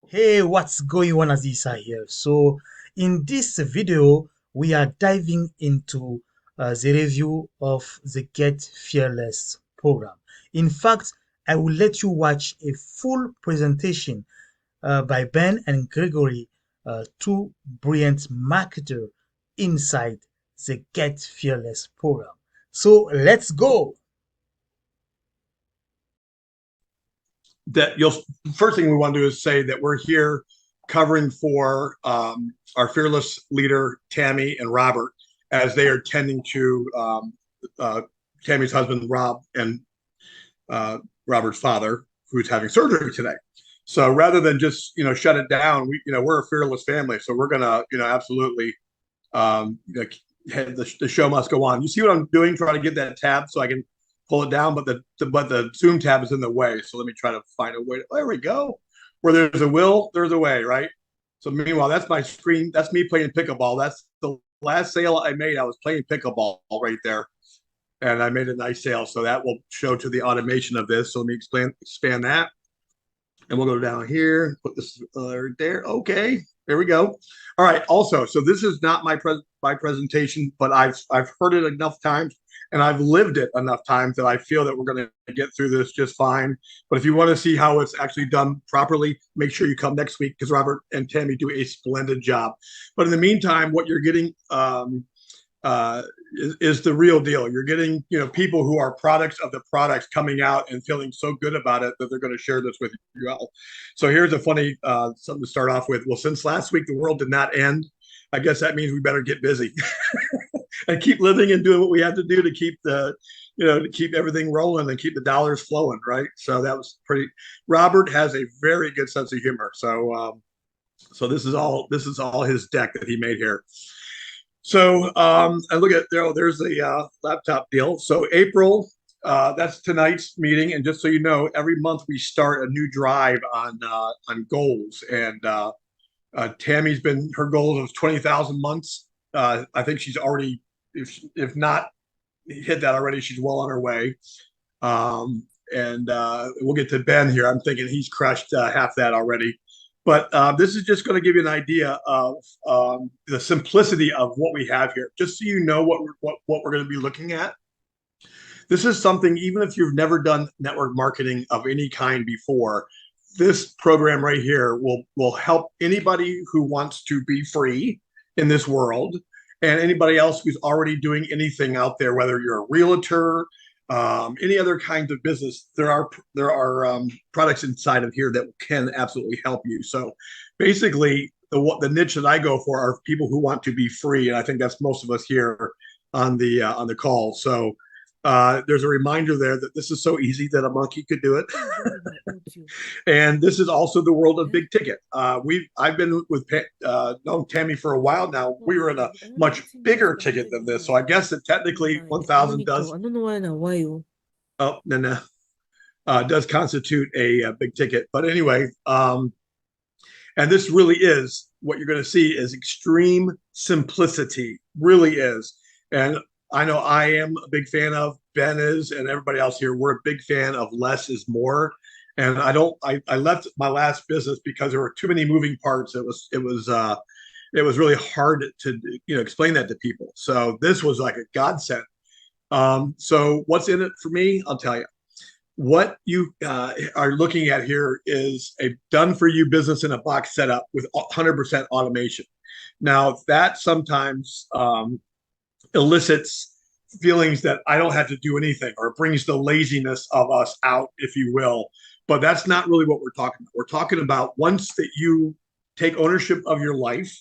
Hey, what's going on, Azisa here? So, in this video, we are diving into the review of the Get Fearless program. In fact, I will let you watch a full presentation by Ben and Gregory, two brilliant marketers inside the Get Fearless program. So, let's go. That you'll First thing we want to do is say that we're here covering for our fearless leader Tammy and Robert as they are tending to uh, Tammy's husband Rob and Robert's father who's having surgery today. So rather than just shut it down, we're a fearless family, so we're gonna absolutely um, the show must go on. You see what I'm doing? Trying to get that tab so I can pull it down, but the Zoom tab is in the way. So let me try to find a way. There we go. Where there's a will, there's a way, right? So meanwhile, that's my screen. That's me playing pickleball. That's the last sale I made. I was playing pickleball right there, and I made a nice sale. So that will show to the automation of this. So let me expand that, and we'll go down here. Put this right there. Okay, there we go. All right. Also, so this is not my presentation, but I've heard it enough times and I've lived it enough times that I feel that we're going to get through this just fine. But if you want to see how it's actually done properly, make sure you come next week because Robert and Tammy do a splendid job. But in the meantime, what you're getting uh, is the real deal. You're getting, people who are products of the products coming out and feeling so good about it that they're going to share this with you all. So here's a funny something to start off with. Well, since last week the world did not end, I guess that means we better get busy and keep living and doing what we have to do to keep to keep everything rolling and keep the dollars flowing, right? So that was pretty. Robert has a very good sense of humor, so this is all his deck that he made here. So I look at there. Oh, there's the laptop deal. So April, that's tonight's meeting. And just so you know, every month we start a new drive on goals. And Tammy's been her goal of 20,000 months. I think she's already, if not hit that already, she's well on her way. And we'll get to Ben here. I'm thinking he's crushed half that already. But this is just going to give you an idea of the simplicity of what we have here, just so you know what we're going to be looking at. This is something, even if you've never done network marketing of any kind before, this program right here will help anybody who wants to be free in this world, and anybody else who's already doing anything out there, whether you're a realtor, any other kinds of business. There are products inside of here that can absolutely help you. So basically, the niche that I go for are people who want to be free, and I think that's most of us here on the call. So there's a reminder there that this is so easy that a monkey could do it. And this is also the world of big ticket. I've been with known Tammy for a while now. We were in a much bigger ticket than this, so I guess that technically 1,000 does. Oh, no, no, does constitute a big ticket. But anyway, and this really is what you're going to see is extreme simplicity. Really is, and I know I am a big fan of. Ben is, and everybody else here. We're a big fan of less is more. And I don't. I left my last business because there were too many moving parts. It was really hard to explain that to people. So this was like a godsend. So what's in it for me? I'll tell you. What you are looking at here is a done for you business in a box setup with 100% automation. Now that sometimes elicits feelings that I don't have to do anything, or it brings the laziness of us out, if you will. But that's not really what we're talking about. We're talking about once that you take ownership of your life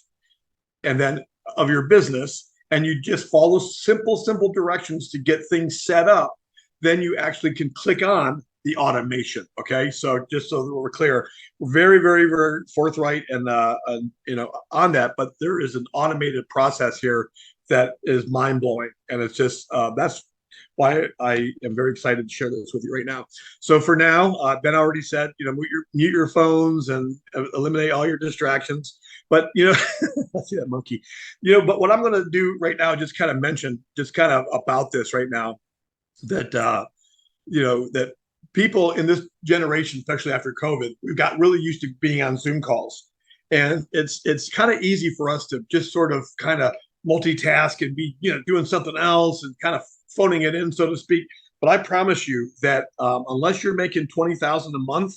and then of your business, and you just follow simple directions to get things set up, then you actually can click on the automation. Okay, so just so that we're clear, we're very forthright and on that. But there is an automated process here that is mind blowing, and it's just that's why I am very excited to share this with you right now. So for now, Ben already said, mute your phones and eliminate all your distractions. But I see that monkey. But what I'm going to do right now, just kind of mention, just kind of about this right now, that that people in this generation, especially after COVID, we've got really used to being on Zoom calls. And it's kind of easy for us to just sort of kind of multitask and be, doing something else and kind of phoning it in, so to speak. But I promise you that unless you're making 20,000 a month,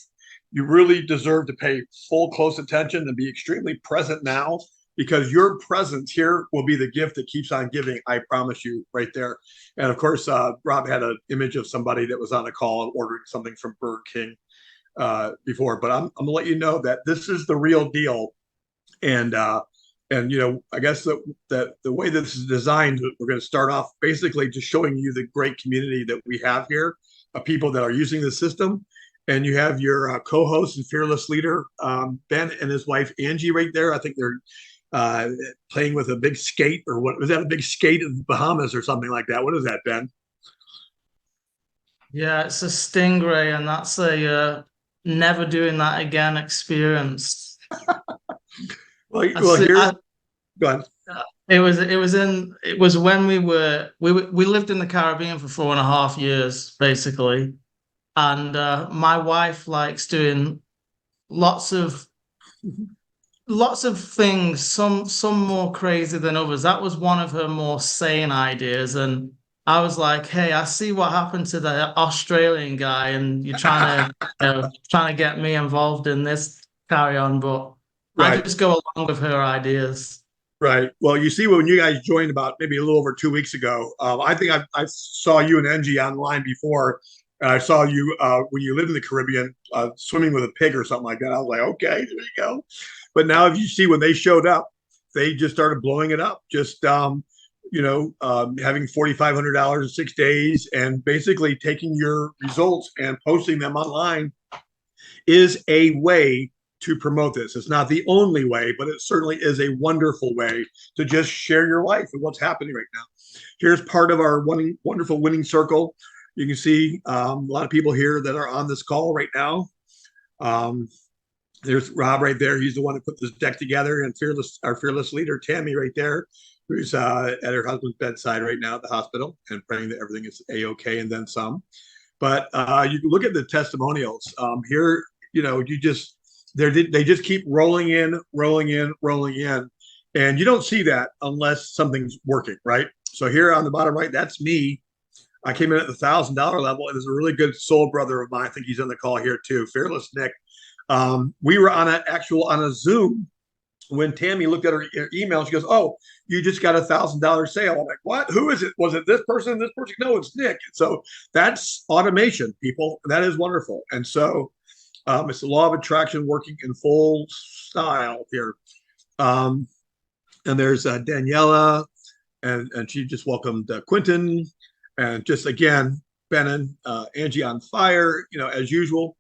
you really deserve to pay full close attention and be extremely present now, because your presence here will be the gift that keeps on giving. I promise you right there. And of course, Rob had an image of somebody that was on a call and ordering something from Burger King before, but I'm gonna let you know that this is the real deal. And I guess that the way that this is designed, we're going to start off basically just showing you the great community that we have here of people that are using the system. And you have your co-host and fearless leader, Ben, and his wife Angie right there. I think they're playing with a big skate, or what was that? A big skate in the Bahamas or something like that. What is that, Ben? Yeah, it's a stingray, and that's a never doing that again experience. Well, here, go ahead. It was when we lived in the Caribbean for 4.5 years, basically. And my wife likes doing lots of things, some more crazy than others. That was one of her more sane ideas. And I was like, hey, I see what happened to the Australian guy, and you're trying to get me involved in this carry on, but I just go along with her ideas. Right. Well, you see, when you guys joined about maybe a little over 2 weeks ago, I think I saw you and Angie online before, and I saw you when you lived in the Caribbean swimming with a pig or something like that. I was like, okay, there you go. But now, if you see when they showed up, they just started blowing it up. Just having $4,500 in 6 days, and basically taking your results and posting them online is a way to promote this. It's not the only way, but it certainly is a wonderful way to just share your life and what's happening right now. Here's part of our wonderful winning circle. You can see a lot of people here that are on this call right now. There's Rob right there. He's the one who put this deck together, and our fearless leader, Tammy, right there, who's at her husband's bedside right now at the hospital and praying that everything is A-okay and then some. But you can look at the testimonials here. They just keep rolling in, and you don't see that unless something's working, right? So here on the bottom right, that's me. I came in at the $1,000 level, and there's a really good soul brother of mine. I think he's on the call here too, Fearless Nick. We were on a Zoom when Tammy looked at her email. She goes, "Oh, you just got a $1,000 sale." I'm like, "What? Who is it? Was it this person? This person?" No, it's Nick. So that's automation, people. That is wonderful. And so it's the law of attraction working in full style here. And there's Daniela, and she just welcomed Quentin, and just again, Ben and Angie on fire, as usual.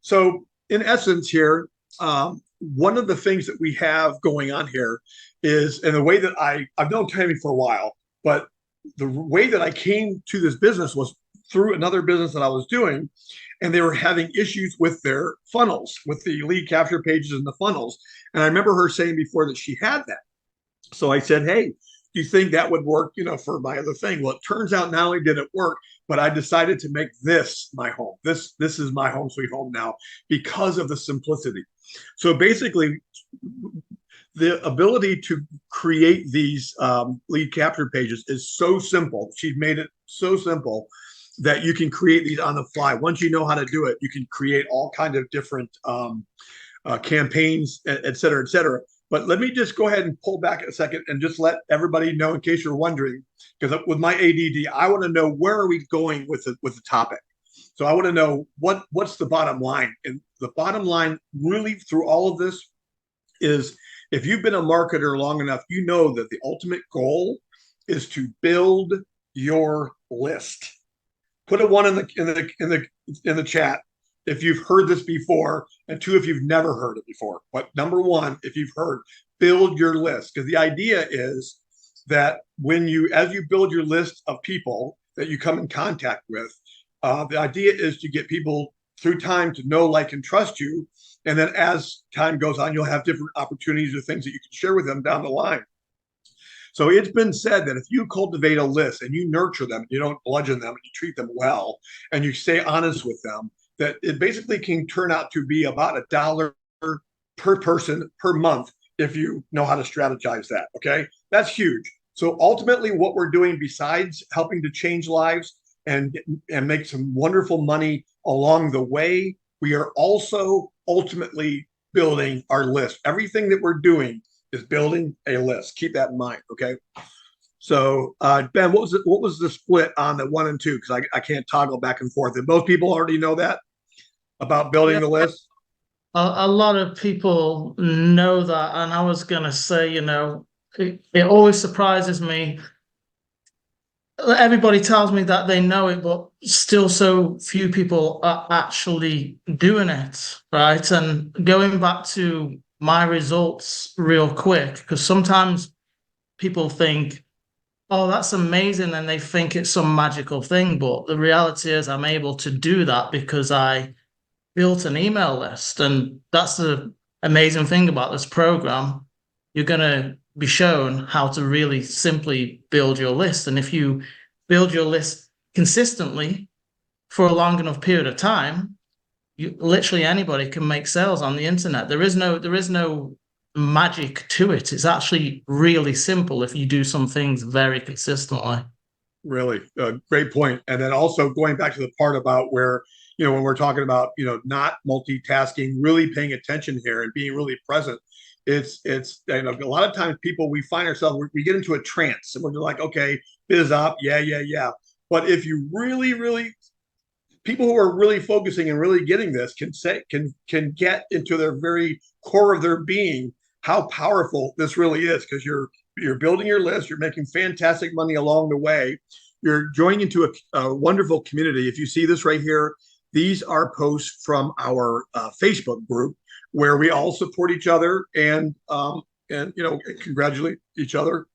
So in essence here, one of the things that we have going on here is, and the way that I've known Tammy for a while, but the way that I came to this business was through another business that I was doing, and they were having issues with their funnels, with the lead capture pages and the funnels. And I remember her saying before that she had that. So I said, "Hey, do you think that would work, for my other thing?" Well, it turns out not only did it work, but I decided to make this my home. This is my home sweet home now because of the simplicity. So basically, the ability to create these lead capture pages is so simple. She's made it so simple that you can create these on the fly. Once you know how to do it, you can create all kinds of different campaigns, et cetera, et cetera. But let me just go ahead and pull back a second and just let everybody know, in case you're wondering, because with my ADD, I want to know where are we going with the topic. So I want to know what's the bottom line. And the bottom line really through all of this is, if you've been a marketer long enough, you know that the ultimate goal is to build your list. Put a 1 in the chat if you've heard this before, and 2 if you've never heard it before. But number 1, if you've heard, build your list, because the idea is that as you build your list of people that you come in contact with, the idea is to get people through time to know, like, and trust you, and then as time goes on, you'll have different opportunities or things that you can share with them down the line. So it's been said that if you cultivate a list and you nurture them, you don't bludgeon them, and you treat them well, and you stay honest with them, that it basically can turn out to be about $1 per person per month if you know how to strategize that. Okay, that's huge. So ultimately, what we're doing besides helping to change lives and make some wonderful money along the way, we are also ultimately building our list. Everything that we're doing is building a list. Keep that in mind. Okay. So Ben, what was the split on the 1 and 2? Because I can't toggle back and forth. And most people already know that about building Yeah, the list. a lot of people know that, and I was gonna say, it always surprises me. Everybody tells me that they know it, but still so few people are actually doing it, right? And going back to my results real quick, because sometimes people think, oh, that's amazing, and they think it's some magical thing. But the reality is, I'm able to do that because I built an email list. And that's the amazing thing about this program. You're going to be shown how to really simply build your list. And if you build your list consistently for a long enough period of time, literally anybody can make sales on the internet. There is no magic to it. It's actually really simple if you do some things very consistently. Really, great point. And then also going back to the part about where, when we're talking about, not multitasking, really paying attention here and being really present. It's a lot of times we find ourselves, we get into a trance and we're like, okay, biz up. Yeah, yeah, yeah. But if you really, people who are really focusing and really getting this can get into their very core of their being how powerful this really is, because you're building your list, you're making fantastic money along the way, you're joining into a wonderful community. If you see this right here, these are posts from our Facebook group where we all support each other and congratulate each other.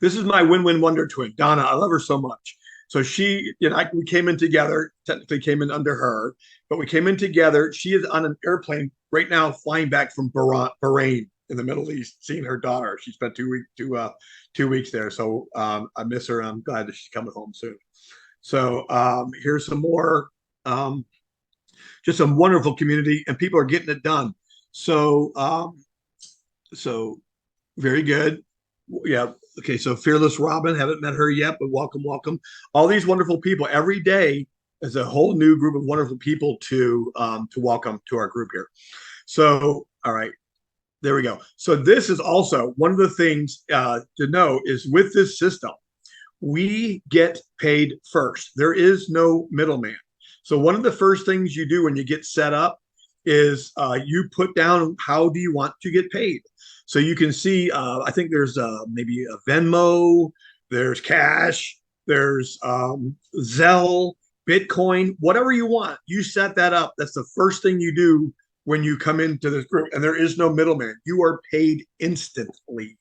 This is my win-win wonder twin, Donna. I love her so much. So she, we came in together, technically came in under her, but we came in together. She is on an airplane right now flying back from Bahrain in the Middle East, seeing her daughter. She spent 2 weeks there. So I miss her. I'm glad that she's coming home soon. So here's some more, just some wonderful community, and people are getting it done. So, so very good. Yeah. Okay. So Fearless Robin, haven't met her yet, but welcome, welcome. All these wonderful people. Every day is a whole new group of wonderful people to welcome to our group here. So, all right, there we go. So this is also one of the things to know is with this system, we get paid first. There is no middleman. So one of the first things you do when you get set up is you put down how do you want to get paid. So you can see, I think there's maybe a Venmo, there's cash, there's Zelle, Bitcoin, whatever you want. You set that up. That's the first thing you do when you come into this group, and there is no middleman. You are paid instantly,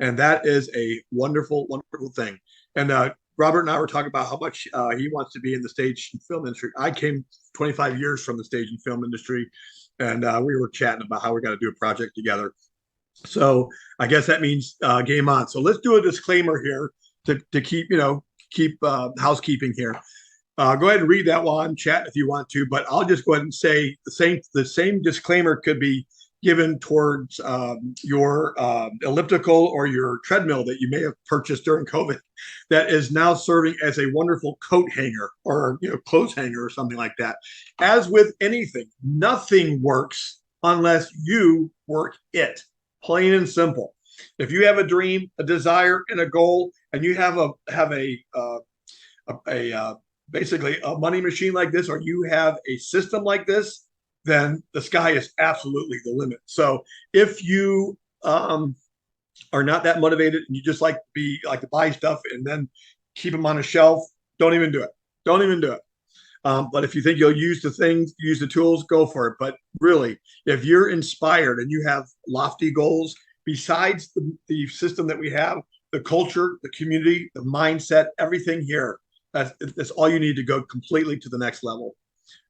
and that is a wonderful, wonderful thing. And Robert and I were talking about how much he wants to be in the stage and film industry. I came 25 years from the stage and film industry, and we were chatting about how we're going to do a project together. So I guess that means game on. So let's do a disclaimer here to keep housekeeping here. Go ahead and read that while I'm chatting if you want to, but I'll just go ahead and say the same disclaimer could be given towards your elliptical or your treadmill that you may have purchased during COVID that is now serving as a wonderful coat hanger or clothes hanger or something like that. As with anything, nothing works unless you work it. Plain and simple. If you have a dream, a desire, and a goal, and you have basically a money machine like this, or you have a system like this, then the sky is absolutely the limit. So if you are not that motivated and you just like to buy stuff and then keep them on a shelf, don't even do it. Don't even do it. But if you think you'll use the tools, go for it. But really, if you're inspired and you have lofty goals, besides the system that we have, the culture, the community, the mindset, everything here, that's all you need to go completely to the next level.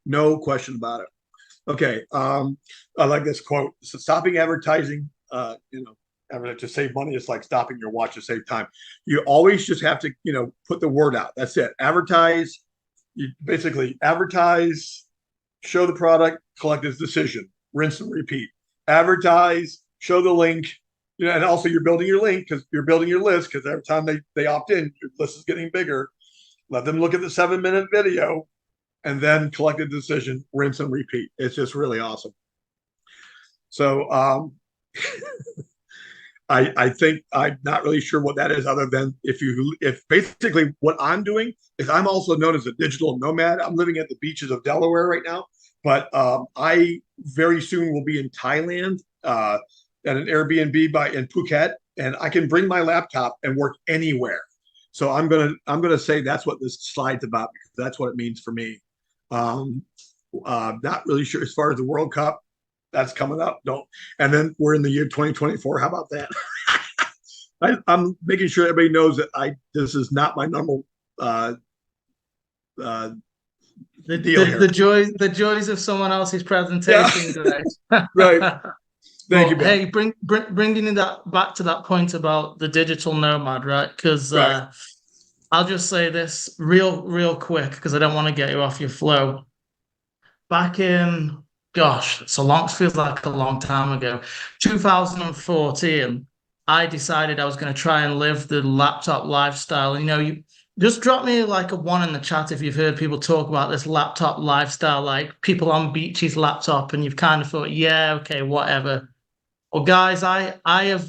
No question about it. Okay. I like this quote. So stopping advertising, to save money is like stopping your watch to save time. You always just have to, put the word out. That's it. Advertise. You basically advertise, show the product, collect his decision, rinse and repeat. Advertise, show the link, and also you're building your link because you're building your list, because every time they opt in, your list is getting bigger. Let them look at the 7-minute video and then collect a decision, rinse and repeat. It's just really awesome. So I think I'm not really sure what that is, other than if basically what I'm doing is I'm also known as a digital nomad. I'm living at the beaches of Delaware right now, but I very soon will be in Thailand at an Airbnb in Phuket, and I can bring my laptop and work anywhere. So I'm gonna say that's what this slide's about, because that's what it means for me. Not really sure as far as the World Cup. That's coming up. And then we're in the year 2024. How about that? I'm making sure everybody knows that this is not my normal deal here. The joys of someone else's presentation. Yeah. Right. Thank you, Ben. Hey, bringing that back to that point about the digital nomad, right? Because I'll just say this real quick, because I don't want to get you off your flow. Back in, gosh, it feels like a long time ago, 2014, I decided I was going to try and live the laptop lifestyle. You just drop me like a 1 in the chat if you've heard people talk about this laptop lifestyle, like people on beaches laptop, and you've kind of thought, yeah, okay, whatever. Well, guys, I have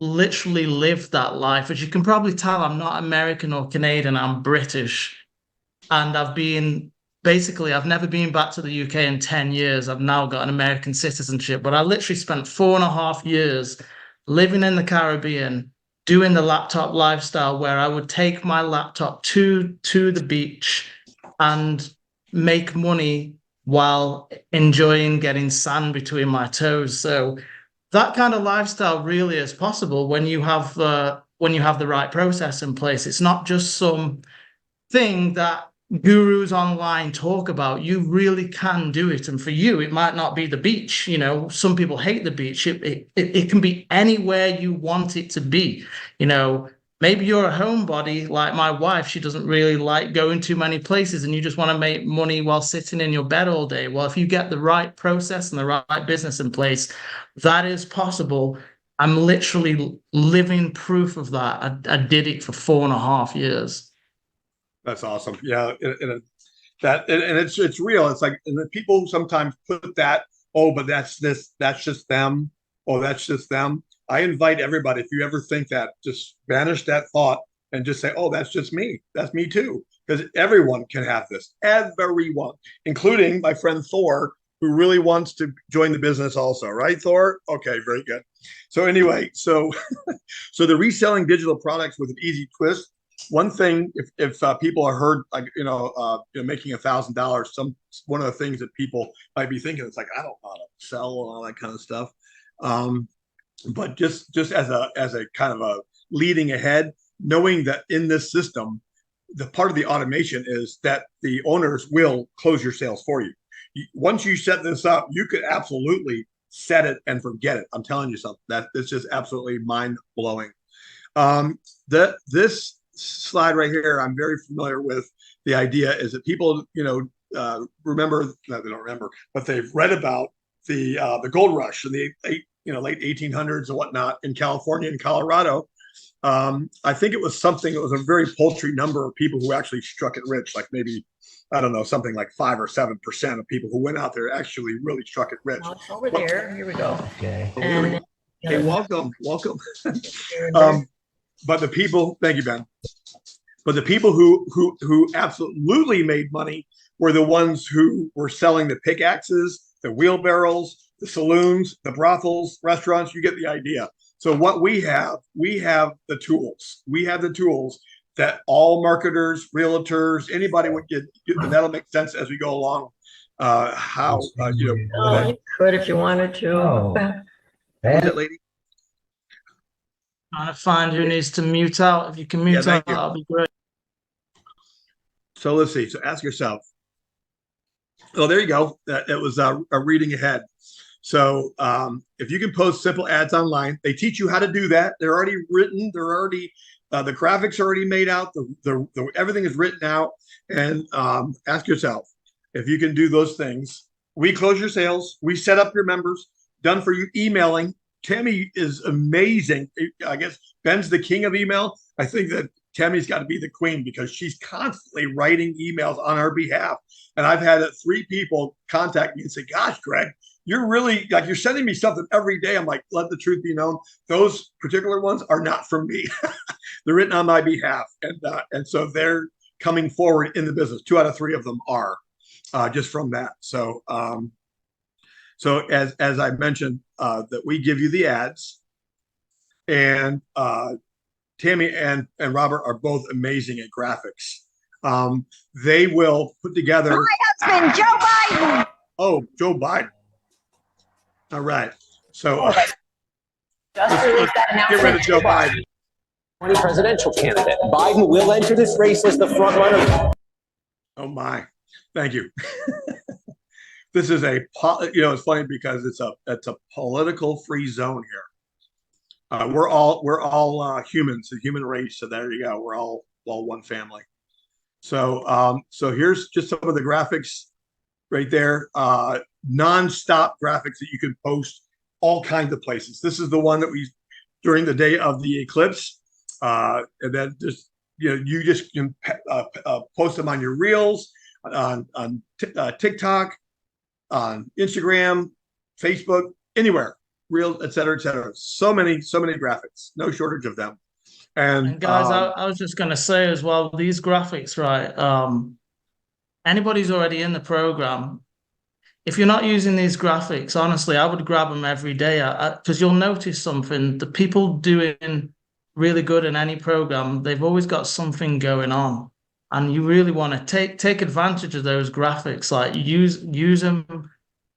literally lived that life. As you can probably tell, I'm not American or Canadian, I'm British. And I've never been back to the UK in 10 years. I've now got an American citizenship, but I literally spent 4.5 years living in the Caribbean, doing the laptop lifestyle, where I would take my laptop to the beach and make money while enjoying getting sand between my toes. So that kind of lifestyle really is possible when you have the right process in place. It's not just some thing that gurus online talk about. You really can do it. And for you, it might not be the beach. Some people hate the beach. It can be anywhere you want it to be. Maybe you're a homebody like my wife. She doesn't really like going too many places, and you just want to make money while sitting in your bed all day. Well, if you get the right process and the right business in place, that is possible. I'm literally living proof of that. I did it for 4.5 years. That's awesome. Yeah, and it's real. It's like, and the people sometimes put that, oh, but that's just them. Oh, that's just them. I invite everybody, if you ever think that, just banish that thought and just say, oh, that's just me. That's me too. Because everyone can have this. Everyone, including my friend Thor, who really wants to join the business also. Right, Thor? Okay, very good. So anyway, so the reselling digital products with an easy twist. One thing, if people are heard, like, making $1,000, one of the things that people might be thinking, it's like, I don't know how to sell and all that kind of stuff. But just as a kind of a leading ahead, knowing that in this system, the part of the automation is that the owners will close your sales for you. Once you set this up, you could absolutely set it and forget it. I'm telling you something that it's just absolutely mind blowing. This slide right here, I'm very familiar with. The idea is that people, remember, no, they don't remember, but they've read about the gold rush in the late 1800s and whatnot in California and Colorado. I think it was a very paltry number of people who actually struck it rich, like maybe, I don't know, something like 5 or 7% of people who went out there actually really struck it rich. Oh, it's over there. Here we go. Okay. And hey, welcome. But the people, thank you, Ben. But the people who absolutely made money were the ones who were selling the pickaxes, the wheelbarrows, the saloons, the brothels, restaurants. You get the idea. So what we have the tools. We have the tools that all marketers, realtors, anybody would get, and that'll make sense as we go along. you could if you wanted to. Oh. That lady. Trying to find who needs to mute out. If you can mute out, that'll be great. So let's see. So ask yourself. Oh, there you go. It was a reading ahead. So if you can post simple ads online, they teach you how to do that. They're already written. They're already the graphics are already made out. The everything is written out. And ask yourself, if you can do those things, we close your sales, we set up your members, done for you emailing. Tammy is amazing. I guess Ben's the king of email. I think that Tammy's got to be the queen because she's constantly writing emails on our behalf. And I've had 3 people contact me and say, gosh, Greg, you're really like, you're sending me something every day. I'm like, let the truth be known. Those particular ones are not from me. They're written on my behalf. And so they're coming forward in the business. 2 out of 3 of them are just from that. So, so as I mentioned, that we give you the ads, and Tammy and Robert are both amazing at graphics. They will put together. My husband, Joe Biden. Oh, Joe Biden. All right. So Just released that get rid of announcement. Joe Biden. 20 presidential candidate. Biden will enter this race as the front runner. Oh my, thank you. This is it's funny because it's a political free zone here. We're all humans, the human race. So there you go. We're all one family. So so here's just some of the graphics right there. Non-stop graphics that you can post all kinds of places. This is the one that we during the day of the eclipse, and then just you just can post them on your reels, on TikTok, on Instagram, Facebook, anywhere, reels, et cetera, et cetera. So many graphics, no shortage of them. And guys, I was just going to say as well, these graphics, right? Anybody's already in the program. If you're not using these graphics, honestly, I would grab them every day because you'll notice something. The people doing really good in any program, they've always got something going on, and you really want to take advantage of those graphics. Like use them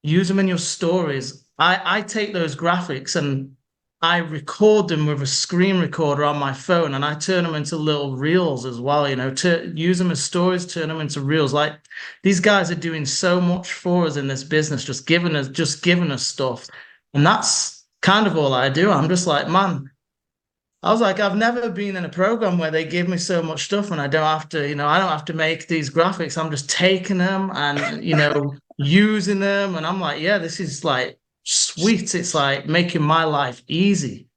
in your stories. I take those graphics and I record them with a screen recorder on my phone, and I turn them into little reels as well, to use them as stories, turn them into reels. Like these guys are doing so much for us in this business, just giving us stuff. And that's kind of all I do. I'm just like, man, I was like, I've never been in a program where they give me so much stuff and I don't have to make these graphics. I'm just taking them and, using them. And I'm like, yeah, this is like sweet. It's like making my life easy.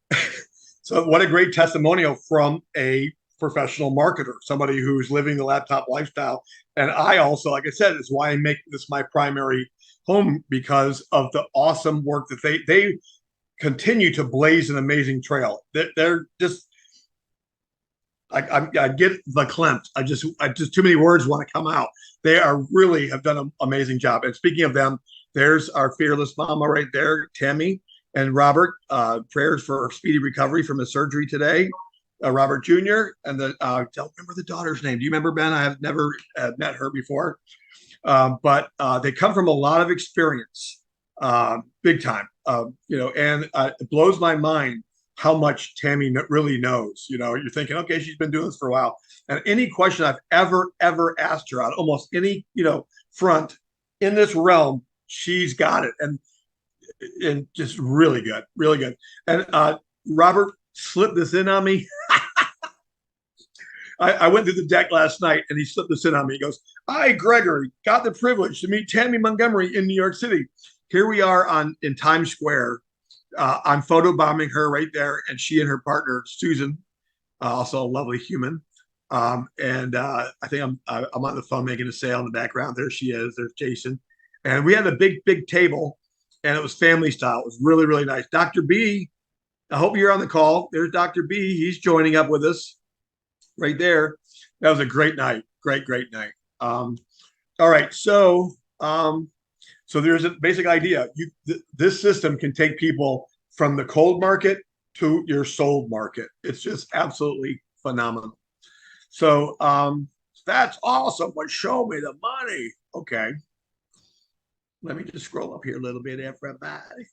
So what a great testimonial from a professional marketer, somebody who's living the laptop lifestyle. And I also, like I said, is why I make this my primary home, because of the awesome work that they continue to blaze an amazing trail. They're just, I get verklempt. I just too many words want to come out. They are really have done an amazing job. And speaking of them, there's our fearless mama right there, Tammy and Robert. Prayers for speedy recovery from his surgery today. Robert Jr. and don't remember the daughter's name. Do you remember, Ben? I have never met her before, but they come from a lot of experience, big time. And it blows my mind how much Tammy really knows. You're thinking, okay, she's been doing this for a while. And any question I've ever asked her on almost any, front in this realm, she's got it. And just really good, really good. And Robert slipped this in on me. I went through the deck last night and he slipped this in on me. He goes, I, Gregory, got the privilege to meet Tammy Montgomery in New York City. Here we are in Times Square. I'm photobombing her right there, and she and her partner Susan, also a lovely human. And I think I'm on the phone making a sale in the background. There she is. There's Jason, and we had a big table, and it was family style. It was really, really nice. Dr. B, I hope you're on the call. There's Dr. B. He's joining up with us right there. That was a great night. Great night. All right, so. So there's a basic idea. This system can take people from the cold market to your sold market. It's just absolutely phenomenal. So that's awesome, but show me the money. Okay. Let me just scroll up here a little bit, everybody.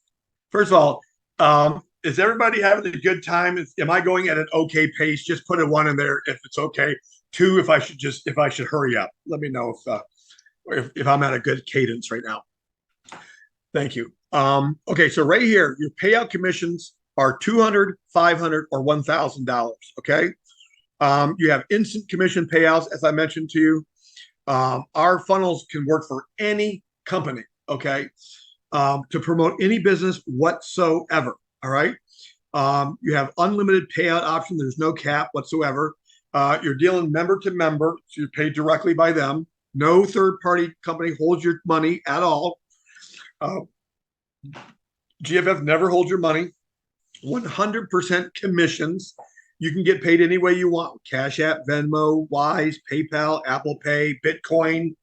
First of all, is everybody having a good time? Am I going at an okay pace? Just put a 1 in there if it's okay. 2, if I should hurry up. Let me know if I'm at a good cadence right now. Thank you. Okay, so right here, your payout commissions are $200, $500, or $1,000. Okay, you have instant commission payouts, as I mentioned to you. Our funnels can work for any company, okay, to promote any business whatsoever. All right. You have unlimited payout option. There's no cap whatsoever. You're dealing member to member, so you're paid directly by them. No third party company holds your money at all. GFF never holds your money. 100% commissions. You can get paid any way you want. Cash App, Venmo, Wise, PayPal, Apple Pay, Bitcoin.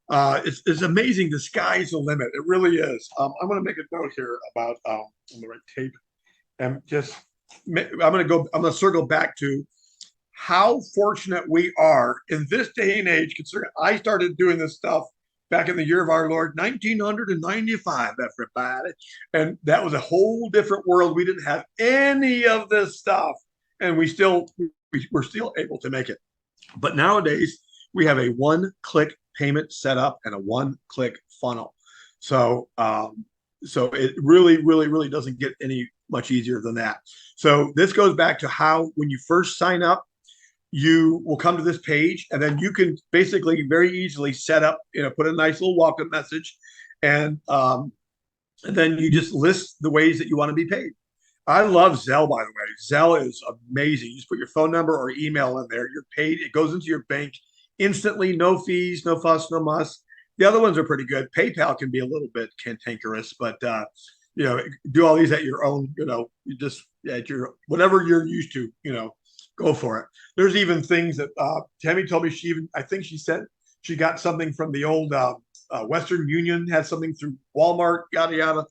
It's amazing. The sky's the limit. It really is. I'm going to make a note here about on the right tape, and I'm going to circle back to how fortunate we are in this day and age. Considering I started doing this stuff back in the year of our Lord, 1995, everybody. And that was a whole different world. We didn't have any of this stuff. And we're still able to make it. But nowadays, we have a one-click payment setup and a one-click funnel. So it really, really, really doesn't get any much easier than that. So this goes back to how, when you first sign up, you will come to this page, and then you can basically very easily set up, put a nice little welcome message, and then you just list the ways that you want to be paid. I love Zelle, by the way. Zelle is amazing. You just put your phone number or email in there. You're paid. It goes into your bank instantly. No fees, no fuss, no muss. The other ones are pretty good. PayPal can be a little bit cantankerous, but do all these at your own. You just at your whatever you're used to. Go for it. There's even things that Tammy told me I think she said she got something from the old Western Union, had something through Walmart, yada, yada.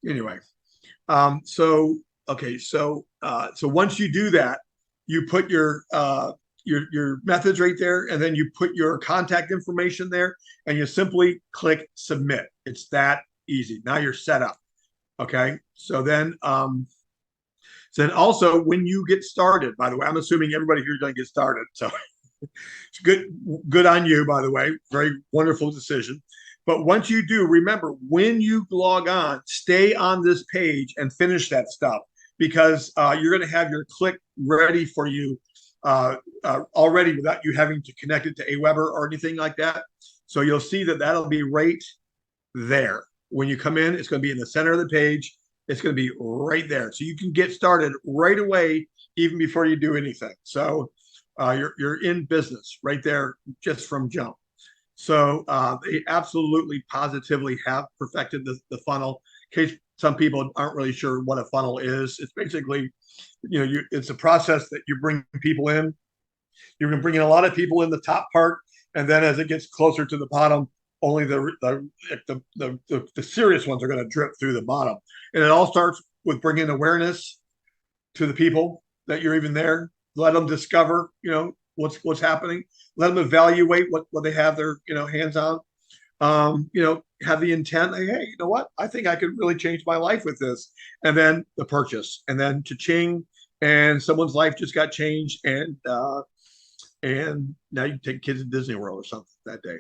Anyway, so once you do that, you put your methods right there, and then you put your contact information there, and you simply click submit. It's that easy. Now you're set up. Okay. So then also, when you get started, by the way, I'm assuming everybody here is going to get started. So it's good on you, by the way. Very wonderful decision. But once you do, remember, when you log on, stay on this page and finish that stuff, because you're going to have your click ready for you already without you having to connect it to Aweber or anything like that. So you'll see that that'll be right there. When you come in, it's going to be in the center of the page. It's going to be right there. So you can get started right away, even before you do anything. So you're in business right there just from jump. So they absolutely, positively have perfected the funnel. In case some people aren't really sure what a funnel is, it's basically, it's a process that you bring people in. You're going to bring in a lot of people in the top part, and then as it gets closer to the bottom, only the serious ones are going to drip through the bottom. And it all starts with bringing awareness to the people that you're even there. Let them discover, what's happening. Let them evaluate what they have their, hands on. Have the intent. Hey, you know what? I think I could really change my life with this. And then the purchase, and then cha-ching, and someone's life just got changed, and now you can take kids to Disney World or something that day.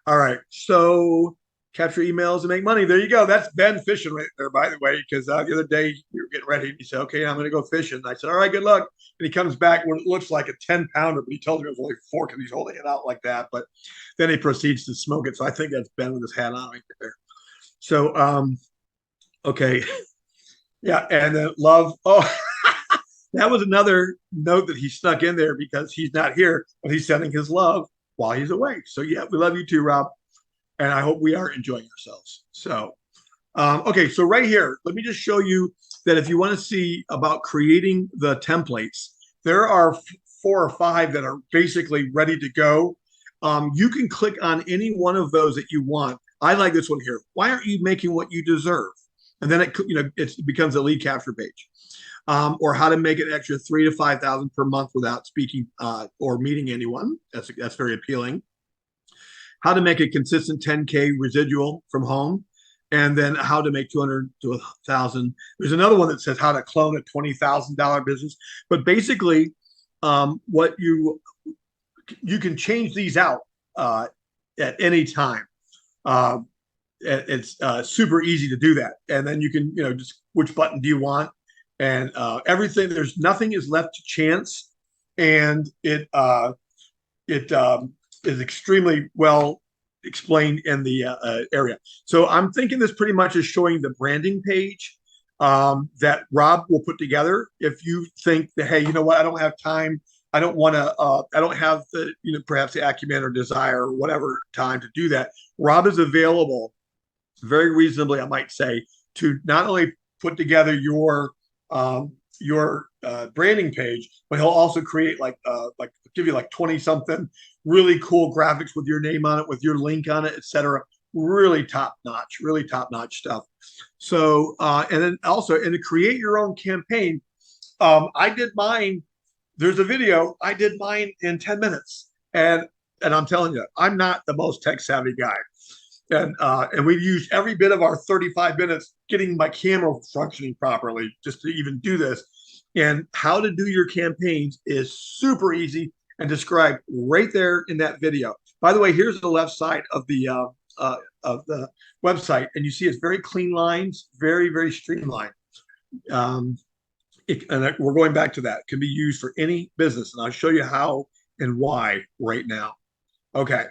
All right, so capture emails and make money. There you go. That's Ben fishing right there, by the way, because the other day we were getting ready, and he said, okay, I'm going to go fishing. And I said, all right, good luck. And he comes back when it looks like a 10-pounder, but he told me it was only 4 because he's holding it out like that. But then he proceeds to smoke it. So I think that's Ben with his hat on right there. So, okay. Yeah, and then love. Oh, that was another note that he snuck in there because he's not here, but he's sending his love while he's away. So yeah, we love you too, Rob. And I hope we are enjoying ourselves. So, okay, so right here, let me just show you that if you want to see about creating the templates, there are 4 or 5 that are basically ready to go. You can click on any one of those that you want. I like this one here. Why aren't you making what you deserve? And then it becomes a lead capture page. Or how to make an extra $3,000 to $5,000 per month without speaking or meeting anyone. That's very appealing. How to make a consistent 10K residual from home, and then how to make 200 to 1,000. There's another one that says how to clone a $20,000 business. But basically, what you can change these out at any time. It's super easy to do that, and then you can just which button do you want. And everything, there's nothing is left to chance, and it is extremely well explained in the area. So I'm thinking this pretty much is showing the branding page that Rob will put together. If you think that, hey, you know what, I don't have time, I don't want to, I don't have the, perhaps the acumen or desire or whatever time to do that, Rob is available very reasonably, I might say, to not only put together your branding page, but he'll also create like give you like 20 something really cool graphics with your name on it, with your link on it, etc. Really top notch stuff. So and then also, and to create your own campaign, I did mine. There's a video. I did mine in 10 minutes, and I'm telling you, I'm not the most tech savvy guy. And we used every bit of our 35 minutes getting my camera functioning properly just to even do this. And how to do your campaigns is super easy and described right there in that video. By the way, here's the left side of the website, and you see it's very clean lines, very, very streamlined. And we're going back to that. It can be used for any business, and I'll show you how and why right now. Okay,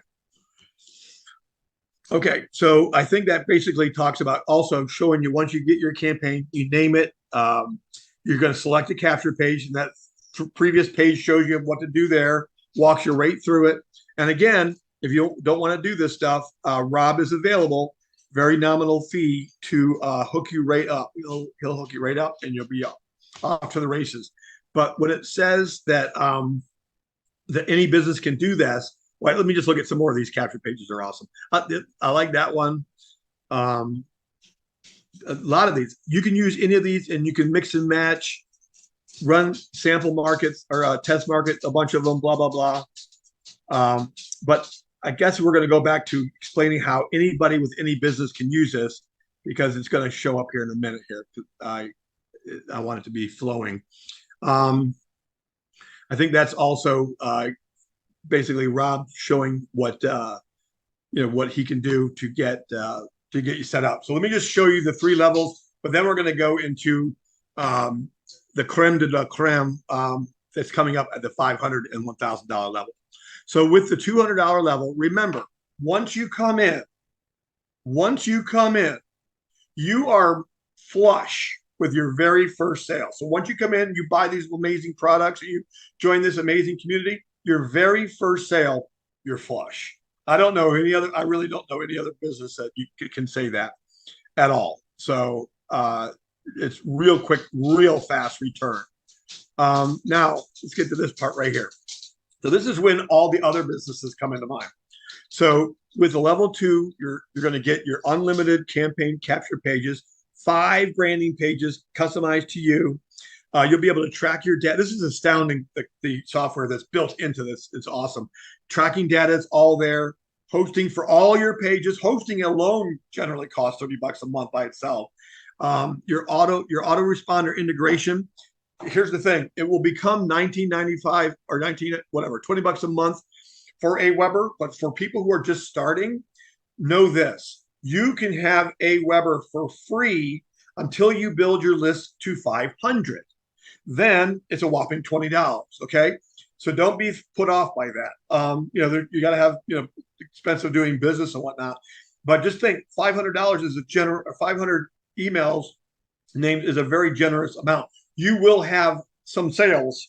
so I think that basically talks about also showing you, once you get your campaign, you name it, you're going to select a capture page, and that previous page shows you what to do there, walks you right through it. And again, if you don't want to do this stuff, Rob is available, very nominal fee to hook you right up. He'll hook you right up, and you'll be off to the races. But when it says that that any business can do this, well, let me just look at some more of these capture pages. Are awesome. I like that one. A lot of these, you can use any of these, and you can mix and match, run sample markets or test markets, a bunch of them, blah, blah, blah. But I guess we're going to go back to explaining how anybody with any business can use this, because it's going to show up here in a minute here. I want it to be flowing. I think that's also basically Rob showing what what he can do to get you set up. So let me just show you the 3 levels, but then we're going to go into the creme de la creme that's coming up at the $500 and $1,000 level. So with the $200 level, remember, once you come in, you are flush with your very first sale. So once you come in, you buy these amazing products, you join this amazing community, your very first sale, you're flush. I don't know any other, I really don't know any other business that you can say that at all. So it's real quick, real fast return. Now let's get to this part right here. So this is when all the other businesses come into mind. So with the level 2, you're going to get your unlimited campaign capture pages, 5 branding pages customized to you. You'll be able to track your data. This is astounding, the software that's built into this. It's awesome. Tracking data is all there. Hosting for all your pages. Hosting alone generally costs $30 a month by itself. Your autoresponder integration. Here's the thing. It will become $19.95 or $20 a month for AWeber. But for people who are just starting, know this. You can have AWeber for free until you build your list to 500. Then it's a whopping $20. Okay, so don't be put off by that. You got to have expense of doing business and whatnot, but just think $500 is a 500 emails named is a very generous amount. You will have some sales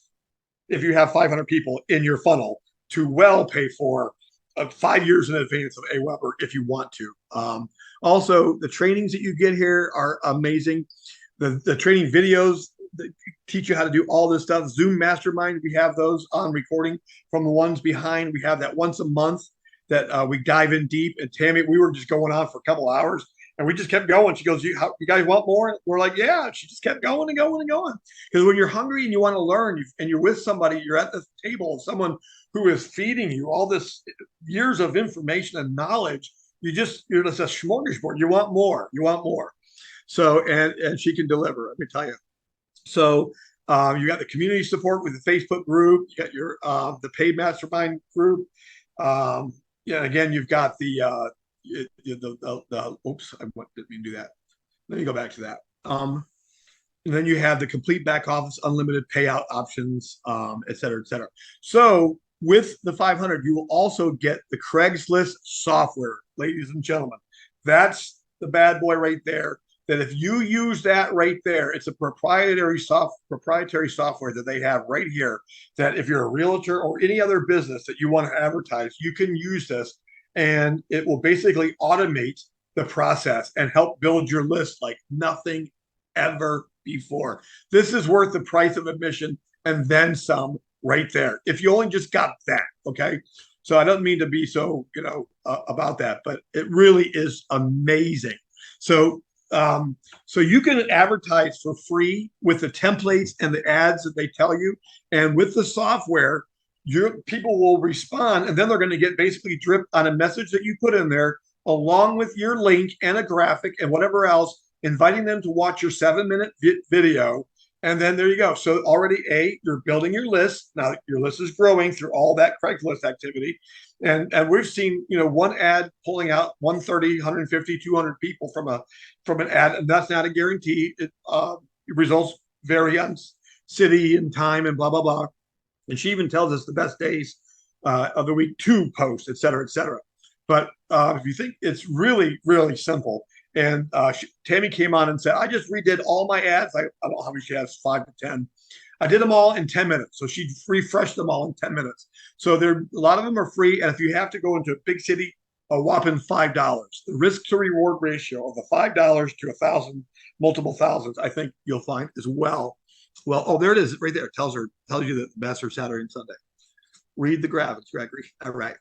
if you have 500 people in your funnel to well pay for 5 years in advance of AWeber if you want to. Also, the trainings that you get here are amazing. The training videos that teach you how to do all this stuff. Zoom Mastermind, we have those on recording. From the ones behind, we have that once a month that we dive in deep. And Tammy, we were just going on for a couple hours, and we just kept going. She goes, you guys want more? We're like, yeah. She just kept going and going and going. Because when you're hungry and you want to learn, and you're with somebody, you're at the table of someone who is feeding you all this years of information and knowledge, you're just a smorgasbord. You want more. So, and she can deliver, let me tell you. So you got the community support with the Facebook group. You got your the paid mastermind group. Again, you've got the oops, I didn't mean to do that. Let me go back to that. And then you have the complete back office, unlimited payout options, et cetera, et cetera. So with the 500, you will also get the Craigslist software, ladies and gentlemen. That's the bad boy right there. That if you use that right there, it's a proprietary software that they have right here. That if you're a realtor or any other business that you want to advertise, you can use this, and it will basically automate the process and help build your list like nothing ever before. This is worth the price of admission and then some right there. If you only just got that, okay? So I don't mean to be so, about that, but it really is amazing. So you can advertise for free with the templates and the ads that they tell you, and with the software, your people will respond, and then they're going to get basically drip on a message that you put in there, along with your link and a graphic and whatever else, inviting them to watch your 7-minute video. And then there you go. So already, you're building your list. Now your list is growing through all that Craigslist activity. And we've seen, one ad pulling out 130, 150, 200 people from an ad. And that's not a guarantee. Results vary on city and time and blah, blah, blah. And she even tells us the best days of the week to post, et cetera, et cetera. But if you think, it's really, really simple. And Tammy came on and said, I just redid all my ads. I don't know how many she has, 5 to 10. I did them all in 10 minutes. So she refreshed them all in 10 minutes. So a lot of them are free. And if you have to go into a big city, a whopping $5. The risk to reward ratio of the $5 to 1,000, multiple thousands, I think you'll find as well. Well, oh, there it is right there. It tells you the best for Saturday and Sunday. Read the graphics, Gregory. All right.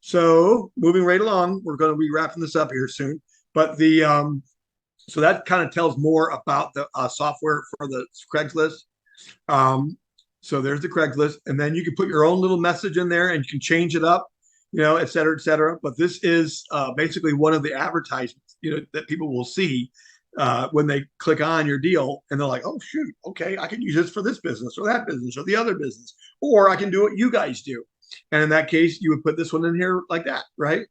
So moving right along, we're going to be wrapping this up here soon. But so that kind of tells more about the software for the Craigslist. So there's the Craigslist, and then you can put your own little message in there, and you can change it up, et cetera, et cetera. But this is basically one of the advertisements, that people will see when they click on your deal, and they're like, oh shoot, okay, I can use this for this business or that business or the other business, or I can do what you guys do. And in that case, you would put this one in here like that, right?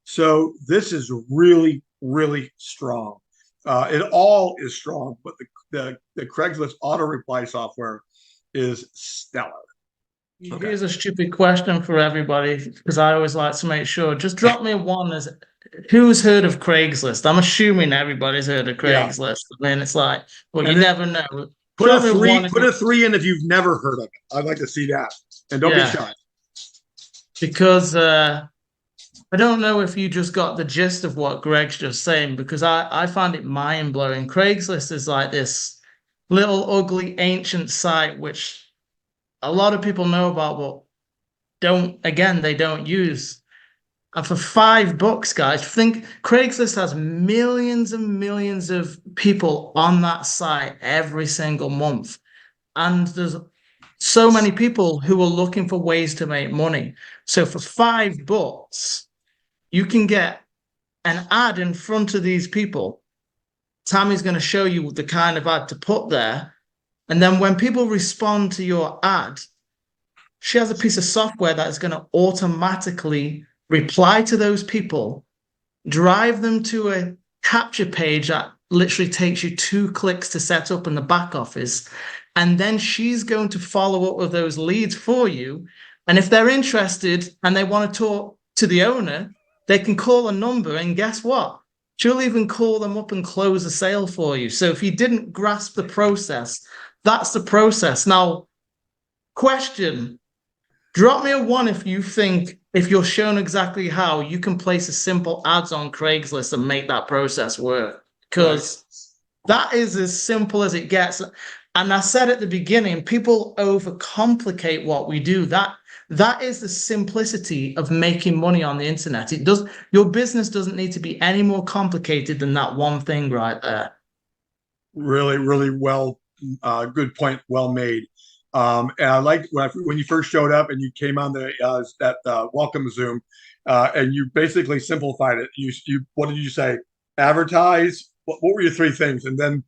So this is really, really strong. It all is strong, but the Craigslist auto reply software is stellar. Okay. Here's a stupid question for everybody, because I always like to make sure. Just drop me one as who's heard of Craigslist? I'm assuming everybody's heard of Craigslist. Yeah. I mean, it's like, well, you never know. Put a 3 in if you've never heard of it. I'd like to see that. And don't be shy. Because I don't know if you just got the gist of what Greg's just saying, because I find it mind-blowing. Craigslist is like this little ugly ancient site which a lot of people know about, but they don't use. And for $5, guys, think Craigslist has millions and millions of people on that site every single month. And there's so many people who are looking for ways to make money. So for $5, you can get an ad in front of these people. Tammy's going to show you the kind of ad to put there. And then when people respond to your ad, she has a piece of software that is going to automatically reply to those people, drive them to a capture page that literally takes you 2 clicks to set up in the back office. And then she's going to follow up with those leads for you. And if they're interested and they want to talk to the owner, they can call a number, and guess what? She'll even call them up and close a sale for you. So if you didn't grasp the process, that's the process. Now, question, drop me a 1 if you think, if you're shown exactly how you can place a simple ads on Craigslist and make that process work. Because that is as simple as it gets. And I said at the beginning, people overcomplicate what we do. That is the simplicity of making money on the internet. Your business doesn't need to be any more complicated than that one thing right there. Really, really well, good point, well made. And I liked when you first showed up and you came on that welcome Zoom, and you basically simplified it. You what did you say? Advertise. What were your 3 things? And then